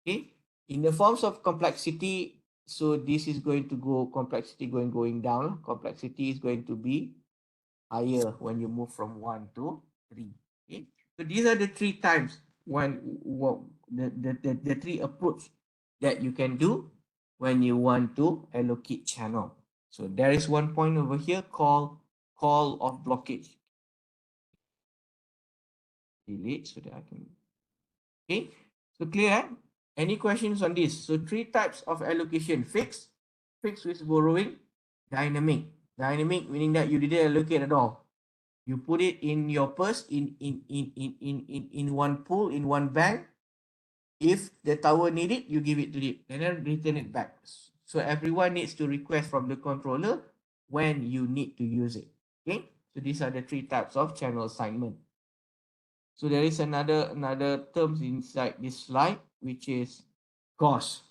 Okay, in the forms of complexity, so this is going to go complexity going down. Complexity is going to be higher when you move from 1 to 3. Okay, so these are the 3 times when the 3 approach that you can do when you want to allocate channel. So there is one point over here called call of blockage. Delete so that I can. Okay, so clear? Eh? Any questions on this? So 3 types of allocation: fixed with borrowing, dynamic meaning that you didn't allocate at all. You put it in your purse, in one pool, in one bank. If the tower need it, you give it to it and then return it back. So everyone needs to request from the controller when you need to use it. Okay, so these are the 3 types of channel assignment. So there is another terms inside this slide, which is cost.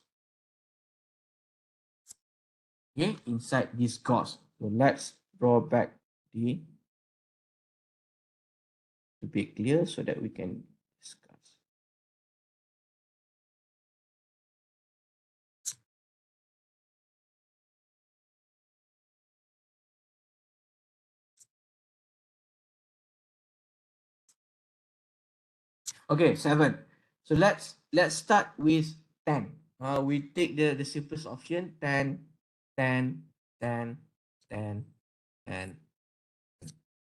Okay, inside this cost. So let's draw back the to be clear so that we can discuss. Okay, 7. So let's start with 10. We take the simplest option, 10, 10, 10, 10, 10,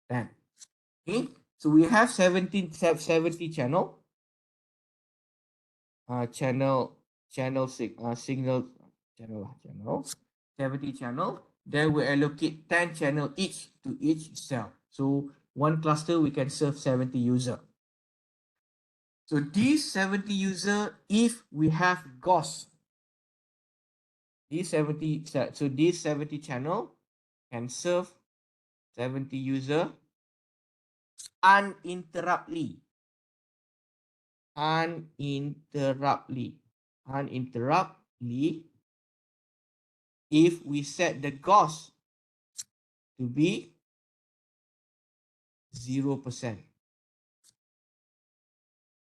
10. Okay, so we have 70 channel, signal channel 70 channel. Then we allocate 10 channel each to each cell. So one cluster we can serve 70 user. So these 70 user, if we have ghost, these 70 channel can serve 70 user uninterruptedly. Uninterruptedly if we set the gauge to be 0%.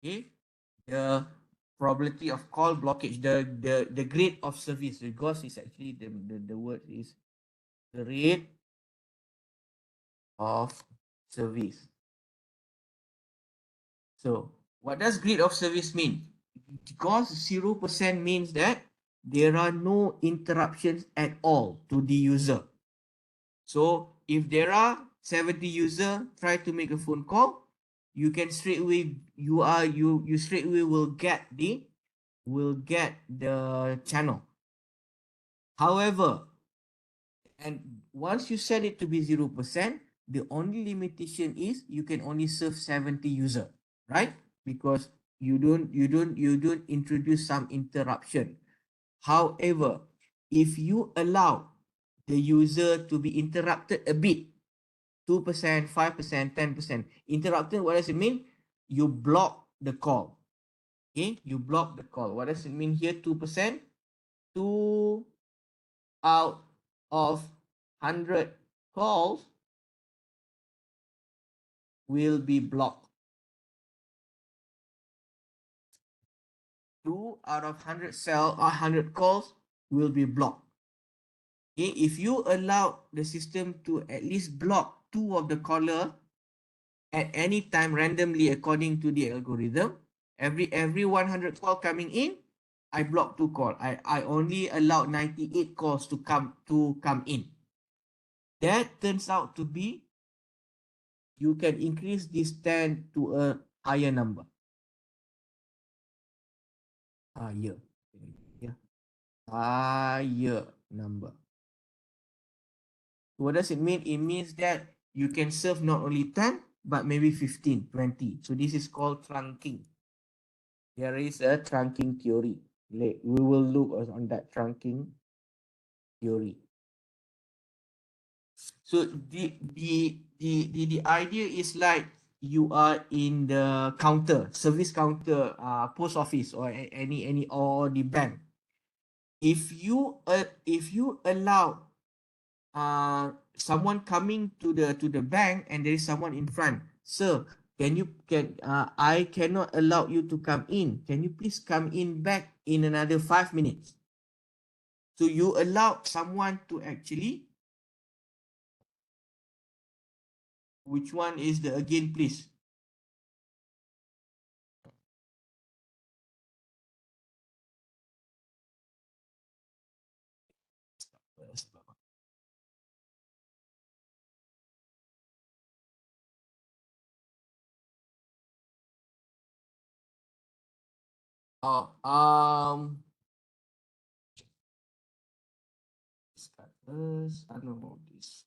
Okay, the probability of call blockage, the grade of service. The GOS is actually the word is the rate of service. So what does grade of service mean? Because 0% means that there are no interruptions at all to the user. So if there are 70 user try to make a phone call, you can straight away you straight away will get the channel. However, and once you set it to be 0%, the only limitation is you can only serve 70 user, right? Because you don't introduce some interruption. However, if you allow the user to be interrupted a bit, 2%, 5%, 10%, interrupted, what does it mean? You block the call. Okay, you block the call. What does it mean here? 2%, 2 out of 100 calls will be blocked. 2 out of 100 calls will be blocked. Okay, if you allow the system to at least block 2 of the caller at any time randomly according to the algorithm, every 100 call coming in, I block 2 call. I only allow 98 calls to come in. That turns out to be, you can increase this 10 to a higher number. Higher. Yeah. Higher number. What does it mean? It means that you can serve not only 10, but maybe 15, 20. So this is called trunking. There is a trunking theory. We will look on that trunking theory. So the idea is like you are in the counter, service counter, post office or any or the bank. If you allow someone coming to the bank and there is someone in front, sir, can I cannot allow you to come in, can you please come in back in another 5 minutes? So you allow someone to actually, which one is the again, please? Oh, start first. I don't know this.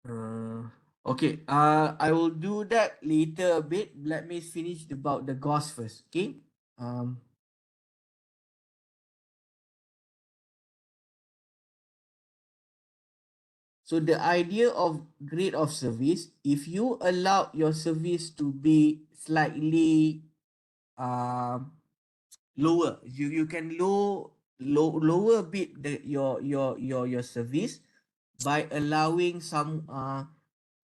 Uh, okay. I will do that later a bit. Let me finish about the ghost first. Okay. Um. So the idea of grade of service, if you allow your service to be slightly lower, you can lower a bit your service by allowing some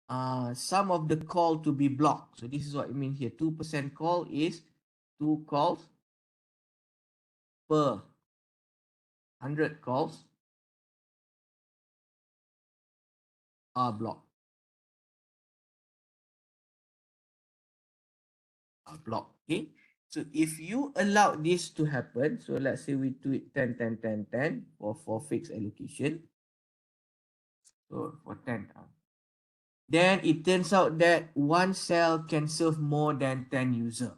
of the call to be blocked. So this is what I mean here. 2% call is 2 calls per 100 calls are blocked. Okay. So if you allow this to happen, so let's say we do it 10, 10, 10, 10 for fixed allocation. So for 10, then it turns out that one cell can serve more than 10 user.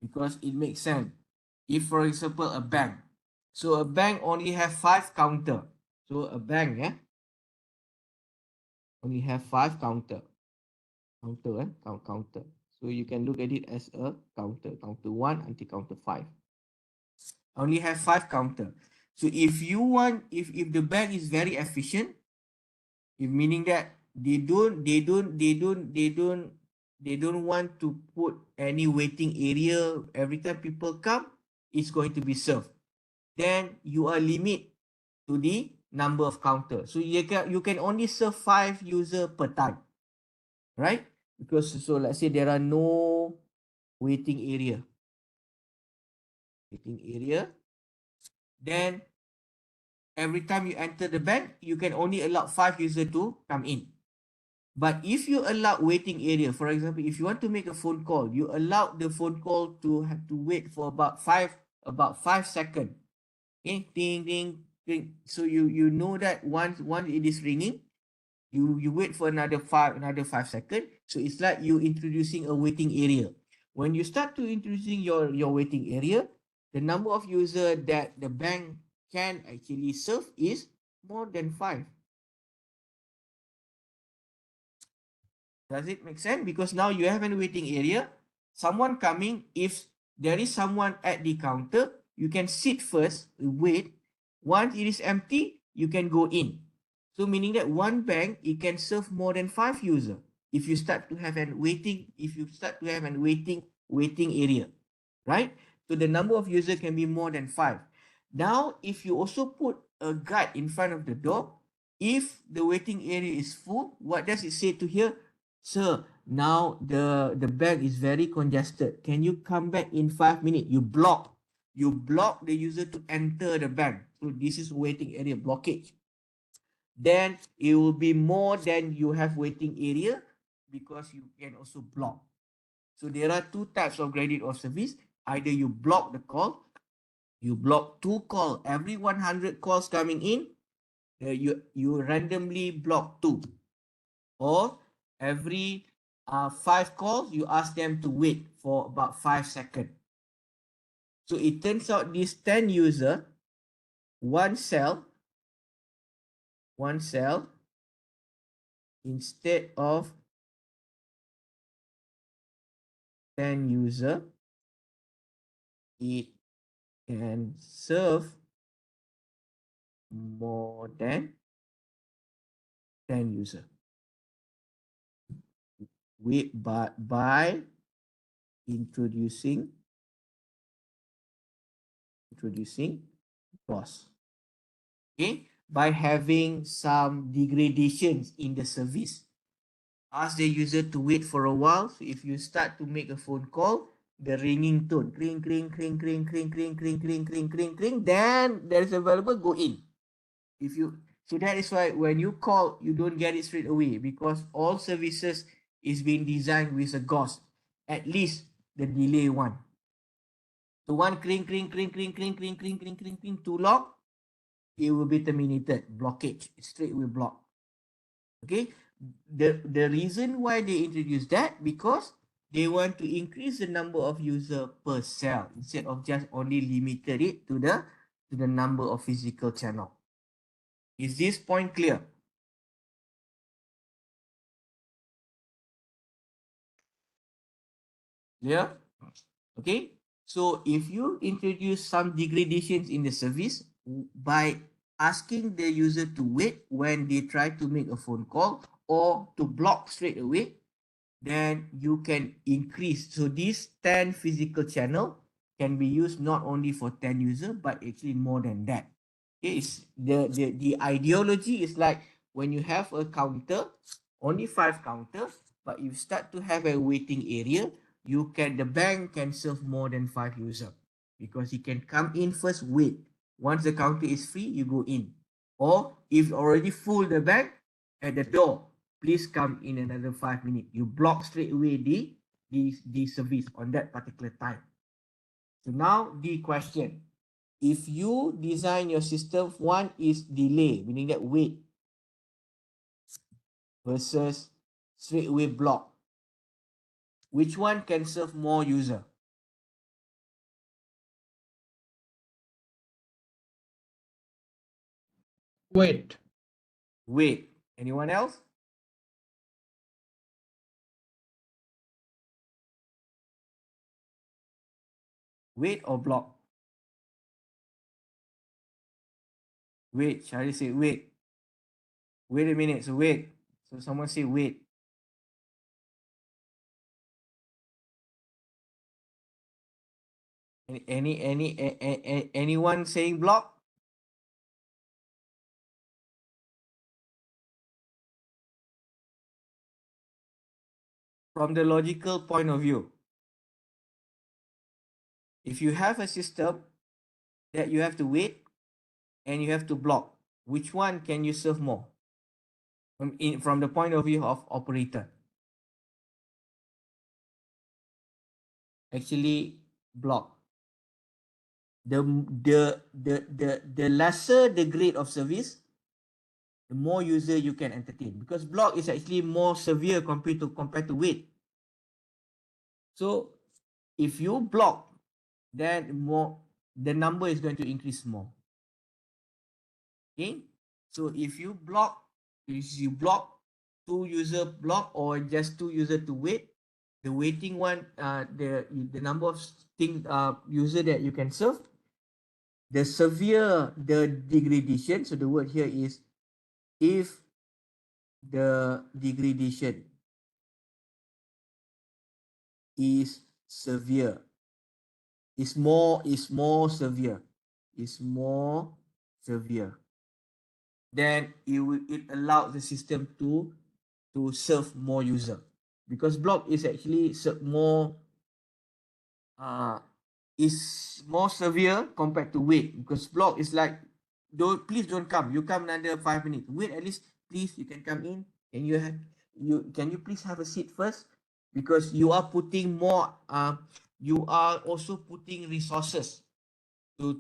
Because it makes sense. If for example a bank, so a bank only have 5 counter. So a bank, only have 5 counter. Counter. So you can look at it as a counter 1 until counter 5. Only have 5 counter. So if you want, if the bank is very efficient, if meaning that they don't want to put any waiting area every time people come, it's going to be served. then you are limit to the number of counter. So you can only serve 5 user per time, right? Because so let's say there are no waiting area. Waiting area. Then every time you enter the bank, you can only allow 5 user to come in. But if you allow waiting area, for example, if you want to make a phone call, you allow the phone call to have to wait for about 5 seconds. Okay, ding ding ding. So you know that once it is ringing, you wait for another 5 seconds. So it's like you introducing a waiting area. When you start to introducing your waiting area, the number of user that the bank can actually serve is more than 5. Does it make sense? Because now you have a waiting area. Someone coming, if there is someone at the counter, you can sit first, wait. Once it is empty, you can go in. So meaning that one bank, it can serve more than 5 user. If you start to have an waiting, if you start to have an waiting area, right? So the number of user can be more than 5. Now, if you also put a guard in front of the door, if the waiting area is full, what does it say to here? Sir, now the bank is very congested. Can you come back in 5 minutes? You block the user to enter the bank. So this is waiting area blockage. Then it will be more than you have waiting area because you can also block. So there are two types of credit or service. Either you block the call, you block 2 call every 100 calls coming in. You randomly block 2, or every 5 calls, you ask them to wait for about 5 seconds. So it turns out this 10 user, one cell, instead of 10 user, it can serve more than 10 user. But by introducing cost. Okay, by having some degradations in the service. Ask the user to wait for a while. So if you start to make a phone call, the ringing tone, cling, cling, cling, cling, cling, cling, cling, cling, cling, cling, cling, then there is available, go in. If you So that is why when you call, you don't get it straight away, because all services is being designed with a ghost, at least the delay one. So one cling, cling, cling, cling, cling, cling, cling, cling, cling, cling, too long, it will be terminated, blockage, straight away block. Okay, the reason why they introduced that, because they want to increase the number of user per cell instead of just only limited it to the number of physical channel. Is this point clear? Clear? Okay, so if you introduce some degradations in the service by asking the user to wait when they try to make a phone call, or to block straight away, then you can increase. So this 10 physical channel can be used not only for 10 user, but actually more than that. Okay, it's the ideology is like, when you have a counter, only 5 counters, but you start to have a waiting area, the bank can serve more than 5 user, because you can come in first, wait. Once the counter is free, you go in. Or if already full the bank, at the door, please come in another 5 minutes. You block straight away the service on that particular time. So now the question, if you design your system, one is delay, meaning that wait, versus straight away block, which one can serve more user? Wait. Wait. Anyone else? Wait or block? Wait. Shall I say wait? Wait a minute. So wait. So someone say wait. Anyone saying block? From the logical point of view, if you have a system that you have to wait and you have to block, which one can you serve more? From the point of view of operator, actually block. The lesser the grade of service, the more user you can entertain, because block is actually more severe compared to wait. So if you block, then more the number is going to increase more. Okay, so if you block two user block or just two user to wait, the waiting one, the number of user that you can serve, the severe the degradation. So the word here is if the degradation is severe, is more severe, then it allows the system to serve more user, because block is actually more uh is more severe compared to wait, because block is like, don't come, you come another 5 minutes, wait, at least please you can come in, and can you please have a seat first, because you are putting more you are also putting resources to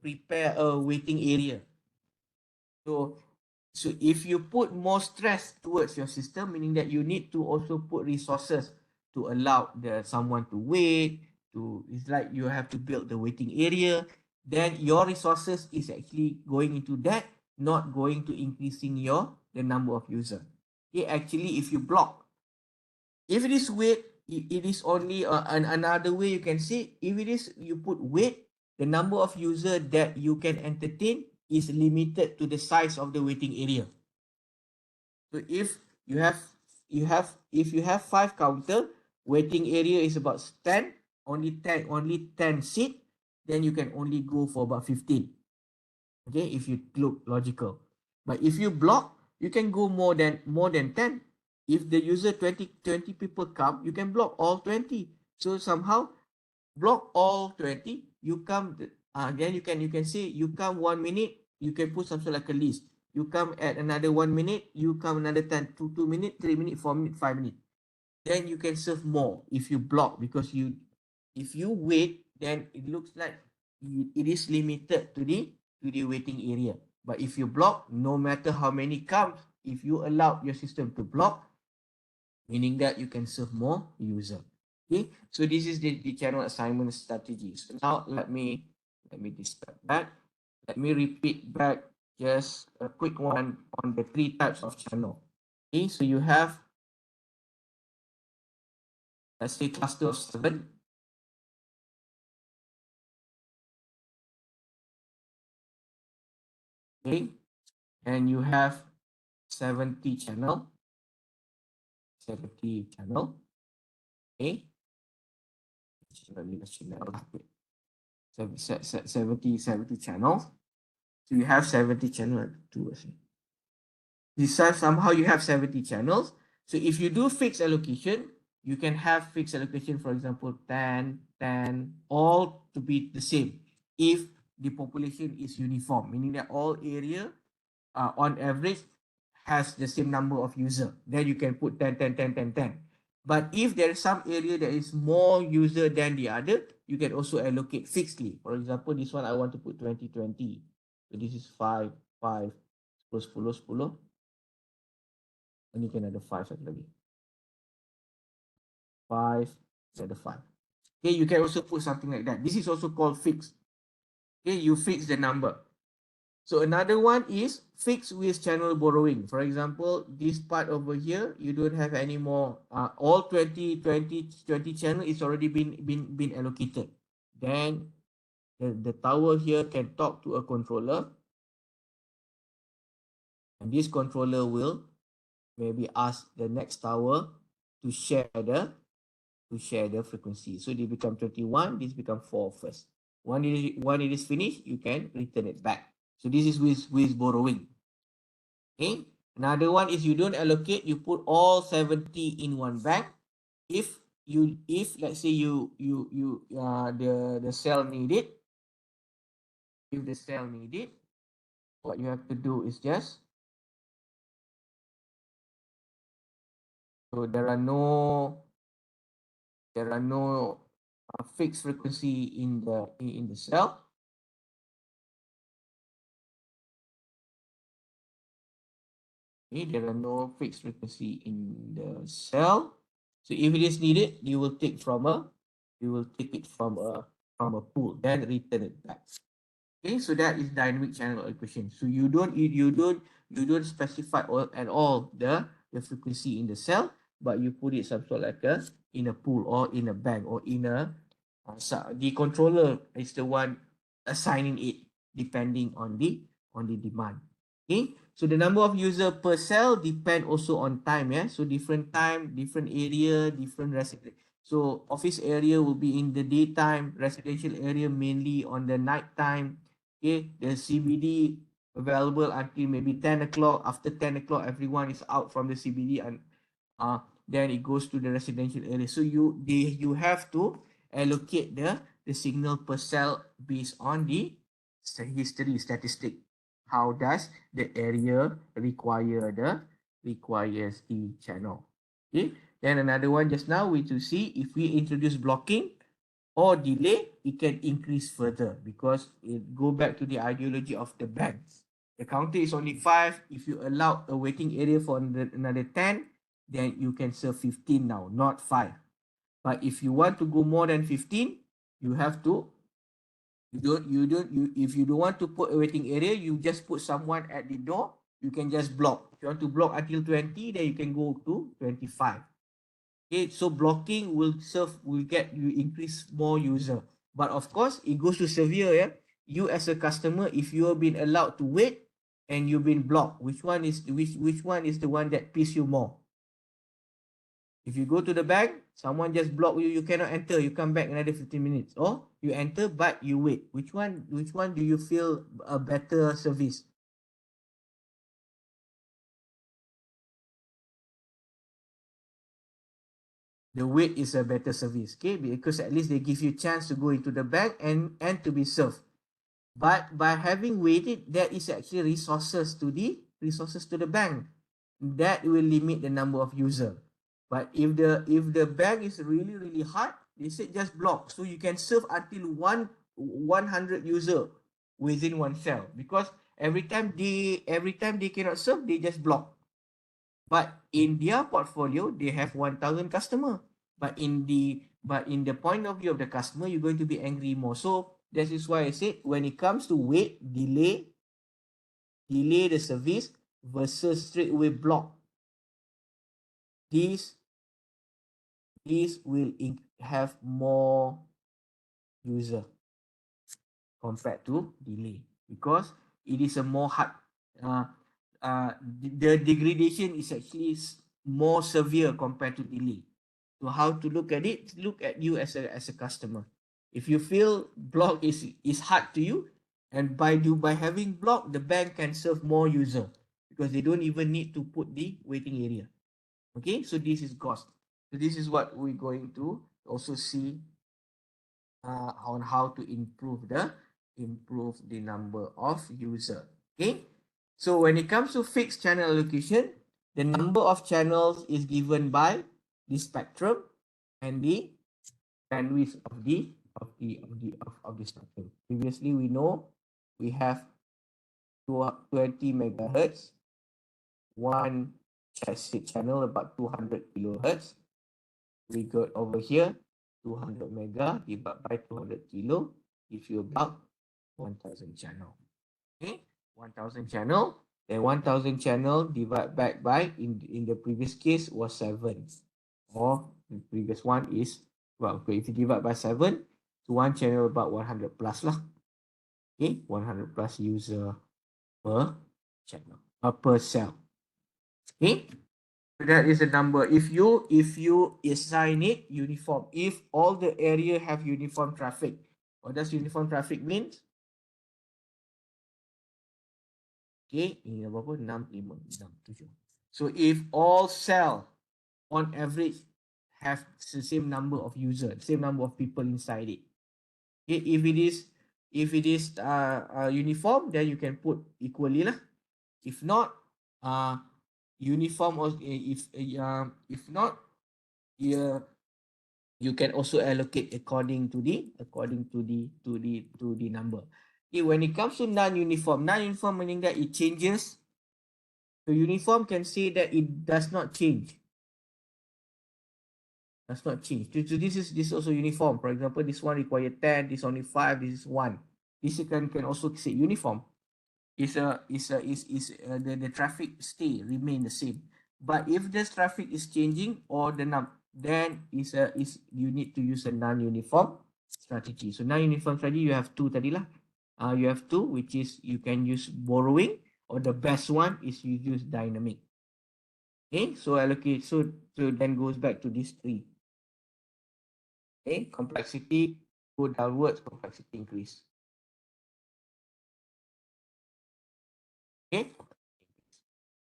prepare a waiting area. So if you put more stress towards your system, meaning that you need to also put resources to allow someone to wait, it's like you have to build the waiting area, then your resources is actually going into that, not going to increasing the number of user. Okay, actually if you block, if it is wait, it is only another way you can say, if it is you put wait, the number of user that you can entertain is limited to the size of the waiting area. So if you have 5 counter, waiting area is about 10, only 10 seat, then you can only go for about 15. Okay, if you look logical. But if you block, you can go more than 10. If the user 20 people come, you can block all 20. So somehow block all 20, you come, then you can say you come 1 minute, you can put something like a list, you come at another 1 minute, you come another 10 2 minutes, 3 minutes, 4 minutes, 5 minutes, then you can serve more. If you block, because if you wait, then it looks like it is limited to the waiting area. But if you block, no matter how many comes, if you allow your system to block, meaning that you can serve more user. Okay, so this is the channel assignment strategy. So now let me discuss back. Let me repeat back just a quick one on the 3 types of channel. Okay, so you have, let's say, cluster of 7. Okay, and you have 70 channel. 70 channel. Okay, 70 channels. So you have 70 channel. Decide somehow you have 70 channels. So if you do fixed allocation, you can have fixed allocation, for example, 10, 10, all to be the same if the population is uniform, meaning that all area on average has the same number of user. Then you can put 10, 10, 10, 10, 10. But if there is some area that is more user than the other, you can also allocate fixedly. For example, this one I want to put 20, 20. So this is 5, 5, 10, 10, 10. And you can add a 5 satu lagi. 5, add a 5. Okay, you can also put something like that. This is also called fixed. Okay, you fix the number. So another one is fixed with channel borrowing. For example, this part over here, you don't have any more. All 20 channel is already been allocated. Then the tower here can talk to a controller. And this controller will maybe ask the next tower to share to share the frequency. So they become 21, this become 4 first. When it is finished, you can return it back. So this is with borrowing. Okay. Another one is you don't allocate, you put all 70 in one bank. If let's say the cell need it, if the cell need it, what you have to do is just so there are no fixed frequency in the cell. Okay, there are no fixed frequency in the cell. So if it is needed, you will take it from a pool, then return it back. Okay, so that is dynamic channel allocation. So you don't specify at all the frequency in the cell, but you put it some sort like in a pool or in a bank or in a the controller is the one assigning it depending on the demand. Okay, so the number of user per cell depend also on time. Yeah, so different time, different area, different resident. So office area will be in the daytime, residential area mainly on the night time. Okay, the CBD available until maybe 10 o'clock. After 10 o'clock, everyone is out from the CBD and then it goes to the residential area. So you have to allocate the signal per cell based on the history statistic. How does the area requires the channel? Okay. Then another one just now we to see if we introduce blocking or delay, it can increase further because it go back to the ideology of the banks. The counter is only 5. If you allow a waiting area for another 10, then you can serve 15 now, not 5. But if you want to go more than 15, you have to if you don't want to put a waiting area, you just put someone at the door. You can just block. If you want to block until 20, then you can go to 25. Okay, so blocking will get you increase more user. But of course, it goes to severe. Yeah, you as a customer, if you have been allowed to wait and you've been blocked, which one is the one that piss you more? If you go to the bank, someone just block you, you cannot enter. You come back another 15 minutes, or you enter but you wait. Which one do you feel a better service? The wait is a better service, okay? Because at least they give you chance to go into the bank and to be served. But by having waited, there is actually resources to the bank. That will limit the number of user. But if the bank is really really hard, they said just block. So you can serve until 100 user within one cell because every time they cannot serve, they just block. But in their portfolio, they have 1,000 customer. But in the point of view of the customer, you're going to be angry more. So that is why I said when it comes to wait, delay the service versus straight away block. These will have more user compared to delay because it is a more hard. Uh, the degradation is actually more severe compared to delay. So how to look at it? Look at you as a customer. If you feel block is hard to you, and by having block, the bank can serve more user because they don't even need to put the waiting area. Okay, so this is cost. So this is what we're going to also see on how to improve the number of user. Okay, so when it comes to fixed channel allocation, the number of channels is given by the spectrum and the bandwidth of the spectrum. Previously, we know we have 20 megahertz, one channel about 200 kilohertz. We got over here 200 mega divided by 200 kilo gives you about 1000 channel. Okay, 1000 channel. Then 1000 channel divided back by in the previous case was 7. Or the previous one is if you divide by 7, so one channel about 100 plus lah. Okay, 100 plus user per channel per cell. Okay, that is the number. If you assign it uniform, if all the area have uniform traffic, what does uniform traffic means? Okay, ini berapa? 6, 5, 6, 7. So if all cell on average have the same number of users, same number of people inside it. Okay, if it is uniform, then you can put equally lah. If not, uniform or if not, yeah, you can also allocate according to the number. Okay, when it comes to non-uniform meaning that it changes. So uniform can say that it does not change. Does not change. So this is also uniform. For example, this one require 10, this only 5, this is 1. This can also say uniform. The traffic remain the same. But if this traffic is changing or then is you need to use a non-uniform strategy. So non-uniform strategy, you have two tadi lah. You have two, which is you can use borrowing, or the best one is you use dynamic. Okay, so allocate. So then goes back to these three. Okay, complexity go downwards, complexity increase. Okay,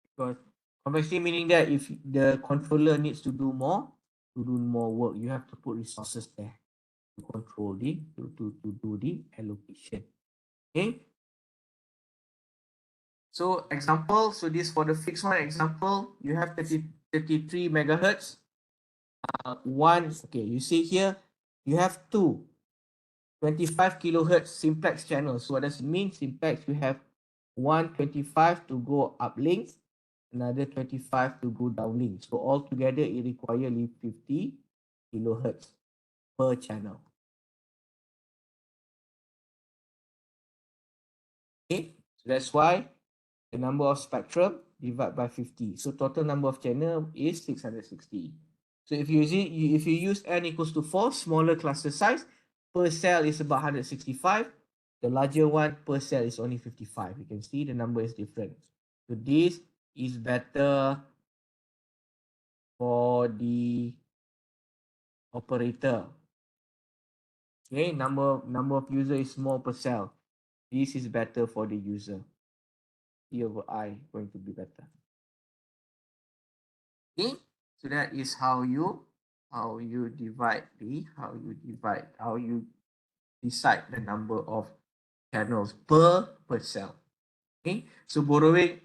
because complexity meaning that if the controller needs to do more work, you have to put resources there to control to do the allocation. Okay. So example, so this for the fixed one example, you have 33 megahertz. One, okay, you see here, you have two 25 kilohertz simplex channels. So what does it mean? Simplex, you have 125 to go uplink, another 25 to go downlink. So altogether, it requires 50 kilohertz per channel. Okay, so that's why the number of spectrum divided by 50. So total number of channel is 660. So if you use n equals to 4, smaller cluster size, per cell is about 165. The larger one per cell is only 55. You can see the number is different. So this is better for the operator. Okay, number of user is small per cell. This is better for the user. E over I going to be better. Okay, so that is how you decide the number of channels per cell. Okay, so borrowing,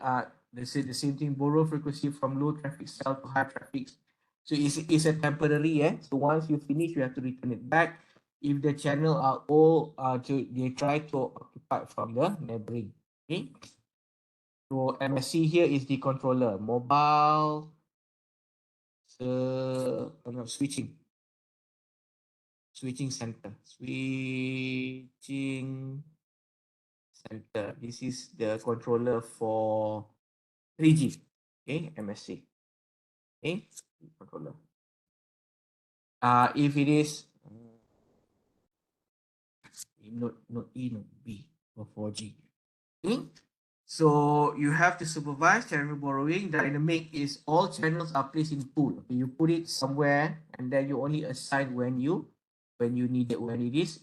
they say the same thing, borrow frequency from low traffic cell to high traffic. So it's a temporary, so once you finish, you have to return it back. If the channel are all they try to occupy from the neighboring. Okay, so MSC here is the controller, mobile switching center. This is the controller for 3G. Okay, MSC. Okay, controller. If it is not E, not B for 4G. Okay, so you have to supervise channel borrowing. Dynamic is all channels are placed in pool. Okay, you put it somewhere and then you only assign when you need it, when it is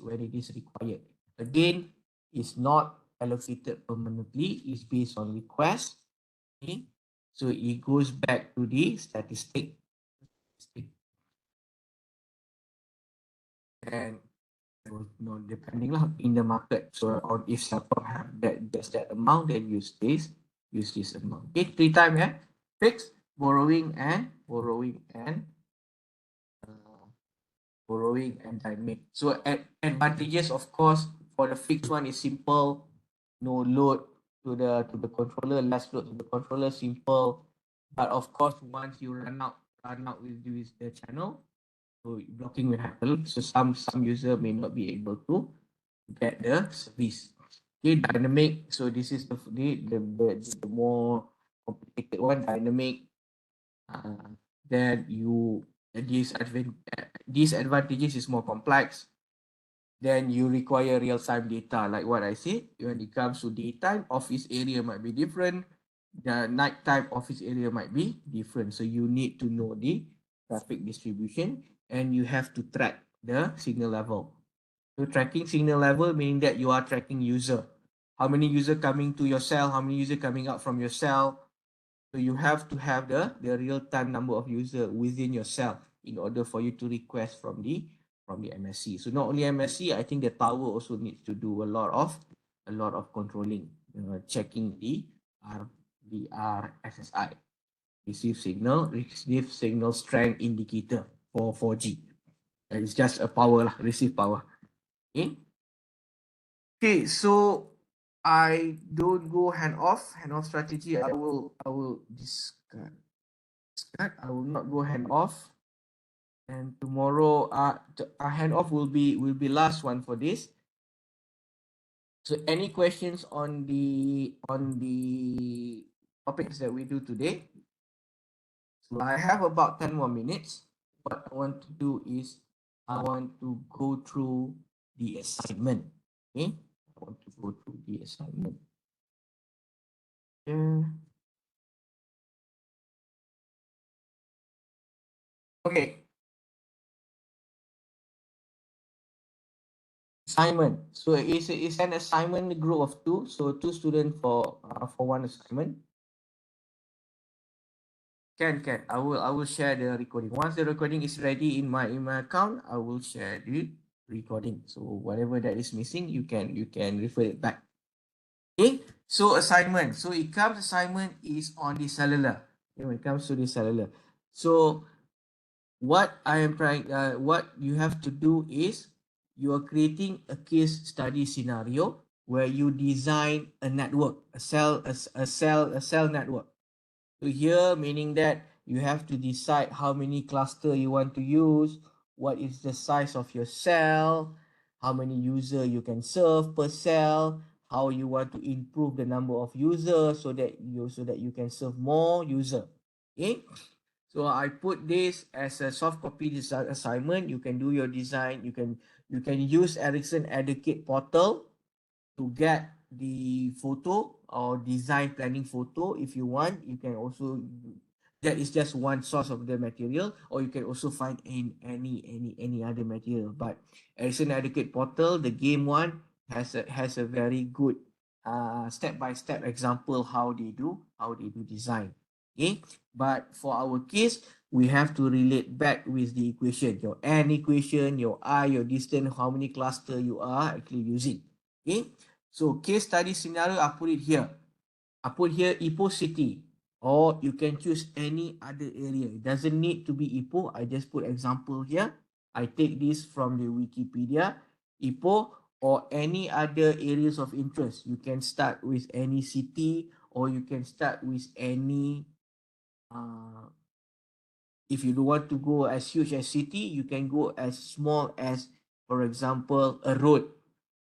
required. Again, it's not allocated permanently. It's based on request. Okay, so it goes back to the statistic. And depending lah in the market. So on if Celcom have that amount, then use this amount. Okay, 3 times, fixed, borrowing and dynamic. So advantages, of course, for the fixed one is simple, no load to the controller, less load to the controller, simple. But of course, once you run out with the channel, so blocking will happen. So some user may not be able to get the service. Okay, dynamic. So this is the more complicated one, dynamic. Then disadvantages is more complex. Then you require real-time data, like what I said. When it comes to daytime, office area might be different. the nighttime office area might be different. So you need to know the traffic distribution and you have to track the signal level. So tracking signal level meaning that you are tracking user. How many user coming to your cell, how many user coming out from your cell. So you have to have the real-time number of user within your cell in order for you to request from the MSC. So not only MSC, I think the tower also needs to do a lot of controlling, checking the RSSI, receive signal strength indicator for 4G. It's just a power lah, receive power. Okay. Okay, so I don't go hand off strategy. I will discard. I will not go hand off. And tomorrow, hand off will be last one for this. So, any questions on the topics that we do today? So, I have about 10 more minutes. What I want to do is I want to go through the assignment. Okay, I want to go through the assignment. Okay, assignment. So it's an assignment group of two. So two students for one assignment. Can. I will share the recording. Once the recording is ready in my account, I will share the recording. So whatever that is missing, you can refer it back. Okay. So assignment. So it comes assignment is on the cellular. Okay, when it comes to the cellular. So what I am trying, what you have to do is you are creating a case study scenario where you design a network, a cell network. So here meaning that you have to decide how many cluster you want to use, what is the size of your cell, how many user you can serve per cell, how you want to improve the number of users so that you can serve more user. Okay. So I put this as a soft copy design assignment. You can do your design. You can use Ericsson Educate portal to get the photo or design planning photo if you want. You can also, that is just one source of the material, or you can also find in any other material. But Ericsson Educate portal, the game one, has a very good step by step example how they do design. Okay, but for our case, we have to relate back with the equation, your n equation, your I, your distance, how many cluster you are actually using. Okay, so case study scenario, I put it here. I put here Ipoh City, or you can choose any other area. It doesn't need to be Ipoh. I just put example here. I take this from the Wikipedia. Ipoh or any other areas of interest. You can start with any city, or you can start with any if you don't want to go as huge as city, you can go as small as, for example, a road,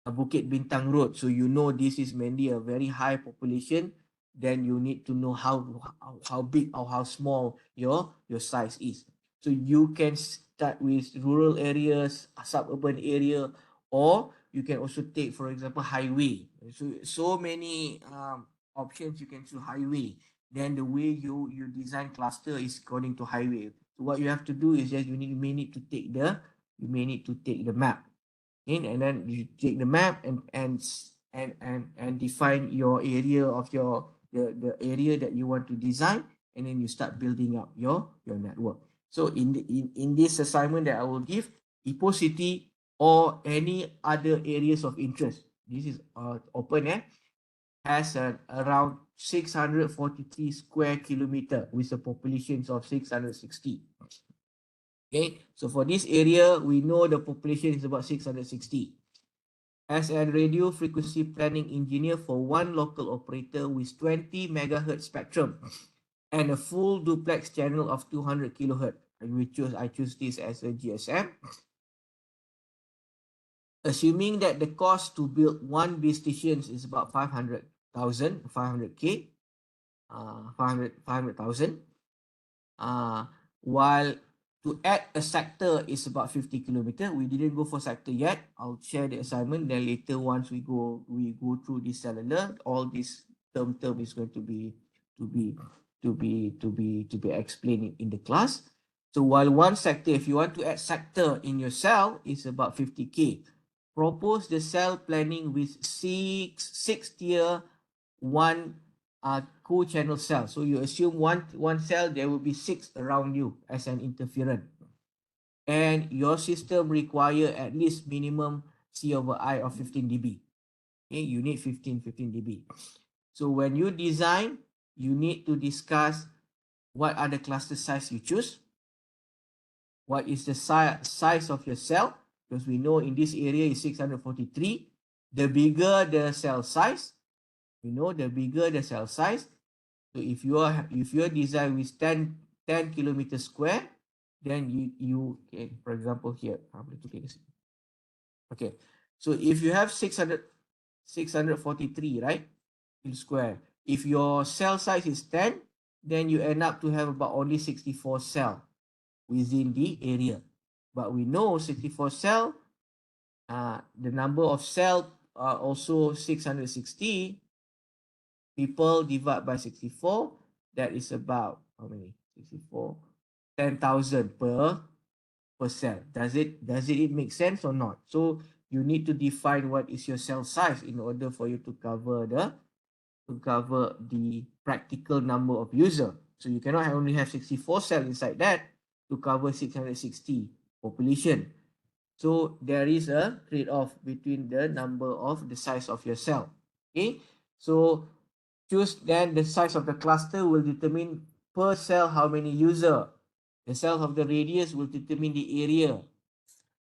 a Bukit Bintang Road. So you know this is mainly a very high population. Then you need to know how big or how small your size is. So you can start with rural areas, suburban area, or you can also take, for example, highway. So many options you can choose highway. Then the way you design cluster is according to highway. So what you have to do is just you may need to take the map. Okay, and then you take the map and define your area of the area that you want to design, and then you start building up your network. So in this assignment that I will give, Ipoh City or any other areas of interest, this is open, has around 643 square kilometer with a population of 660. Okay, so for this area, we know the population is about 660. As a radio frequency planning engineer for one local operator with 20 megahertz spectrum and a full duplex channel of 200 kilohertz. And I choose this as a GSM. Assuming that the cost to build one base station is about 500,000, 500K, 500,000. While to add a sector is about 50 kilometer. We didn't go for sector yet. I'll share the assignment. Then later, once we go through this cellular, all this term is going to be to be explained in the class. So while one sector, if you want to add sector in your cell, is about 50K. Propose the cell planning with six tier one co-channel cell. So you assume one cell, there will be six around you as an interferent. And your system require at least minimum C over I of 15 dB. Okay, you need 15 dB. So when you design, you need to discuss what are the cluster size you choose, what is the size of your cell, because we know in this area is 643. The bigger the cell size, we know the bigger the cell size. So if your design with 10 kilometers square, then you okay, for example here, okay. So if you have 643, right, in square, if your cell size is 10, then you end up to have about only 64 cell within the area. But we know 64 cell, the number of cell are also 660. People divide by 64, that is about how many? 64, 10,000 per cell. Does it make sense or not? So you need to define what is your cell size in order for you to cover the practical number of user. So you cannot only have 64 cell inside that to cover 660 population. So there is a trade-off between the number of the size of your cell. Okay, so choose then the size of the cluster will determine per cell how many user. The cell of the radius will determine the area.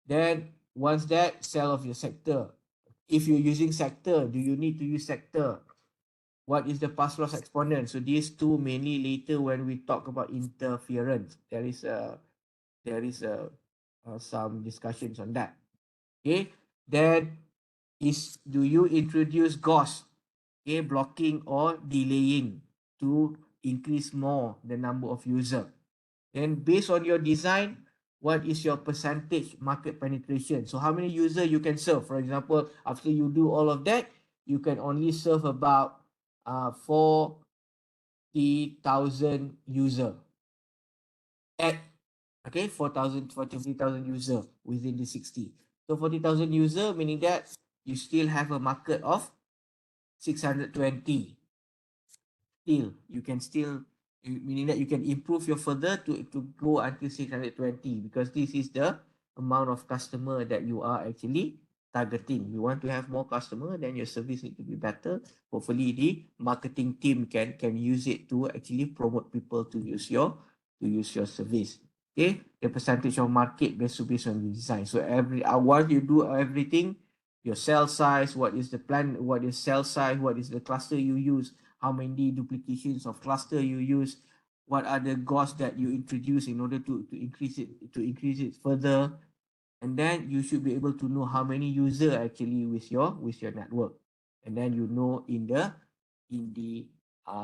Then once that, cell of your sector. If you're using sector, do you need to use sector? What is the pass loss exponent? So these two mainly later when we talk about interference. There is some discussions on that. Okay. Then do you introduce gauge, okay, blocking or delaying to increase more the number of user? Then based on your design, what is your percentage market penetration? So how many user you can serve? For example, after you do all of that, you can only serve about 40,000 user at, okay, 40,000 user within the 60. So 40,000 user meaning that you still have a market of 620. Still, you can still, meaning that you can improve your further to go until 620, because this is the amount of customer that you are actually targeting. You want to have more customer, then your service need to be better. Hopefully the marketing team can use it to actually promote people to use your service. Okay, the percentage of market based on the design. So once you do everything, your cell size, what is the plan, what is cell size, what is the cluster you use, how many duplications of cluster you use, what are the gauge that you introduce in order to increase it further, and then you should be able to know how many user actually with your network, and then you know in the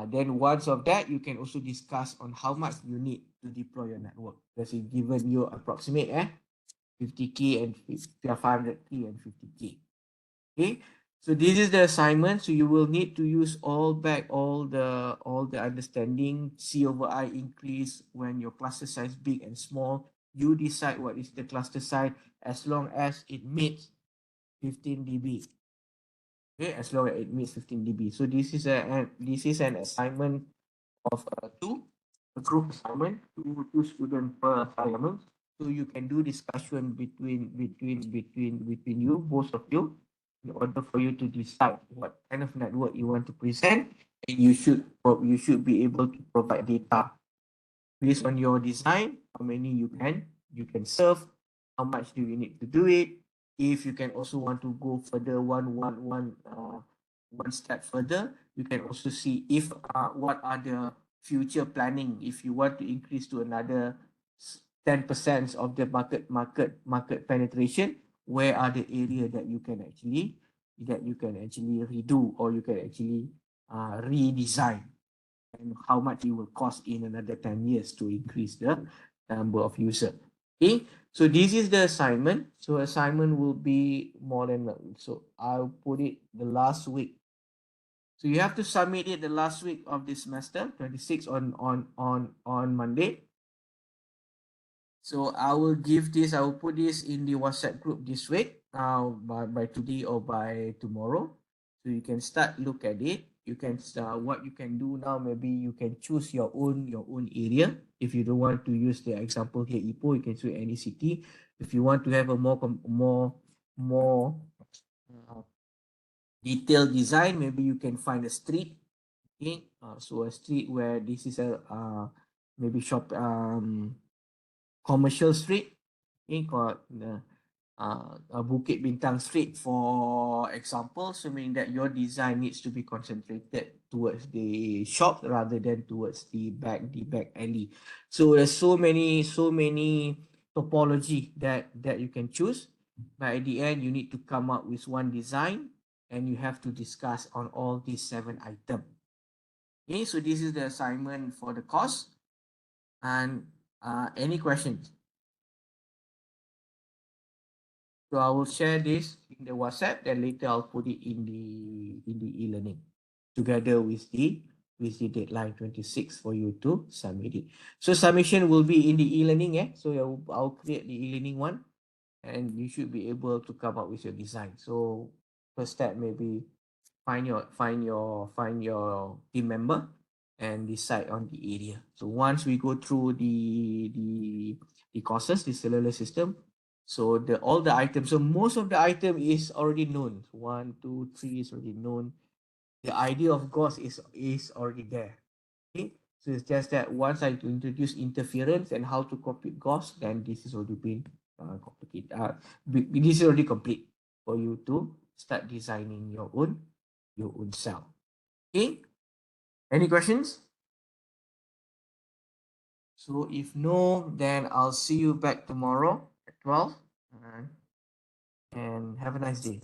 then once of that you can also discuss on how much you need to deploy your network, because it given you approximate 50K and 500K and 50K. Okay, so this is the assignment. So you will need to use all the understanding. C over I increase when your cluster size big and small. You decide what is the cluster size as long as it meets 15 dB. Okay, as long as it meets 15 dB. So this is an assignment of a group assignment, two students per assignment. So you can do discussion between you, both of you, in order for you to decide what kind of network you want to present, and you should be able to provide data based on your design, how many you can serve, how much do you need to do it. If you can also want to go further one step further, you can also see if what are the future planning. If you want to increase to another 10% of the market penetration, where are the area that you can actually redo, or you can actually redesign, and how much it will cost in another 10 years to increase the number of users. Okay, so this is the assignment. So assignment will be more than, so I'll put it the last week. So you have to submit it the last week of this semester, 26 on Monday. So I will give this, I will put this in the WhatsApp group this week, by today or by tomorrow. So you can start look at it. You can what you can do now, maybe you can choose your own area. If you don't want to use the example here, Ipoh, you can choose any city. If you want to have a more uh, detailed design, maybe you can find a street. Okay, so a street where this is a maybe shop commercial street. Okay, got the Bukit Bintang Street, for example, so meaning that your design needs to be concentrated towards the shop rather than towards the back alley. So there's so many topology that you can choose, but at the end you need to come up with one design and you have to discuss on all these 7 items. Okay, so this is the assignment for the course. And any questions? So I will share this in the WhatsApp, then later I'll put it in the e-learning together with the deadline 26 for you to submit it. So submission will be in the e-learning, So I'll create the e-learning one, and you should be able to come up with your design. So first step, maybe find your team member and decide on the area. So once we go through the courses, the cellular system, so all the items, so most of the item is already known. 1, 2, 3 is already known. The idea of gauss is already there. Okay, so it's just that once I introduce interference and how to compute gauss, then this is already been complicated. This is already complete for you to start designing your own cell. Okay, any questions? So if no, then I'll see you back tomorrow at 12, and have a nice day.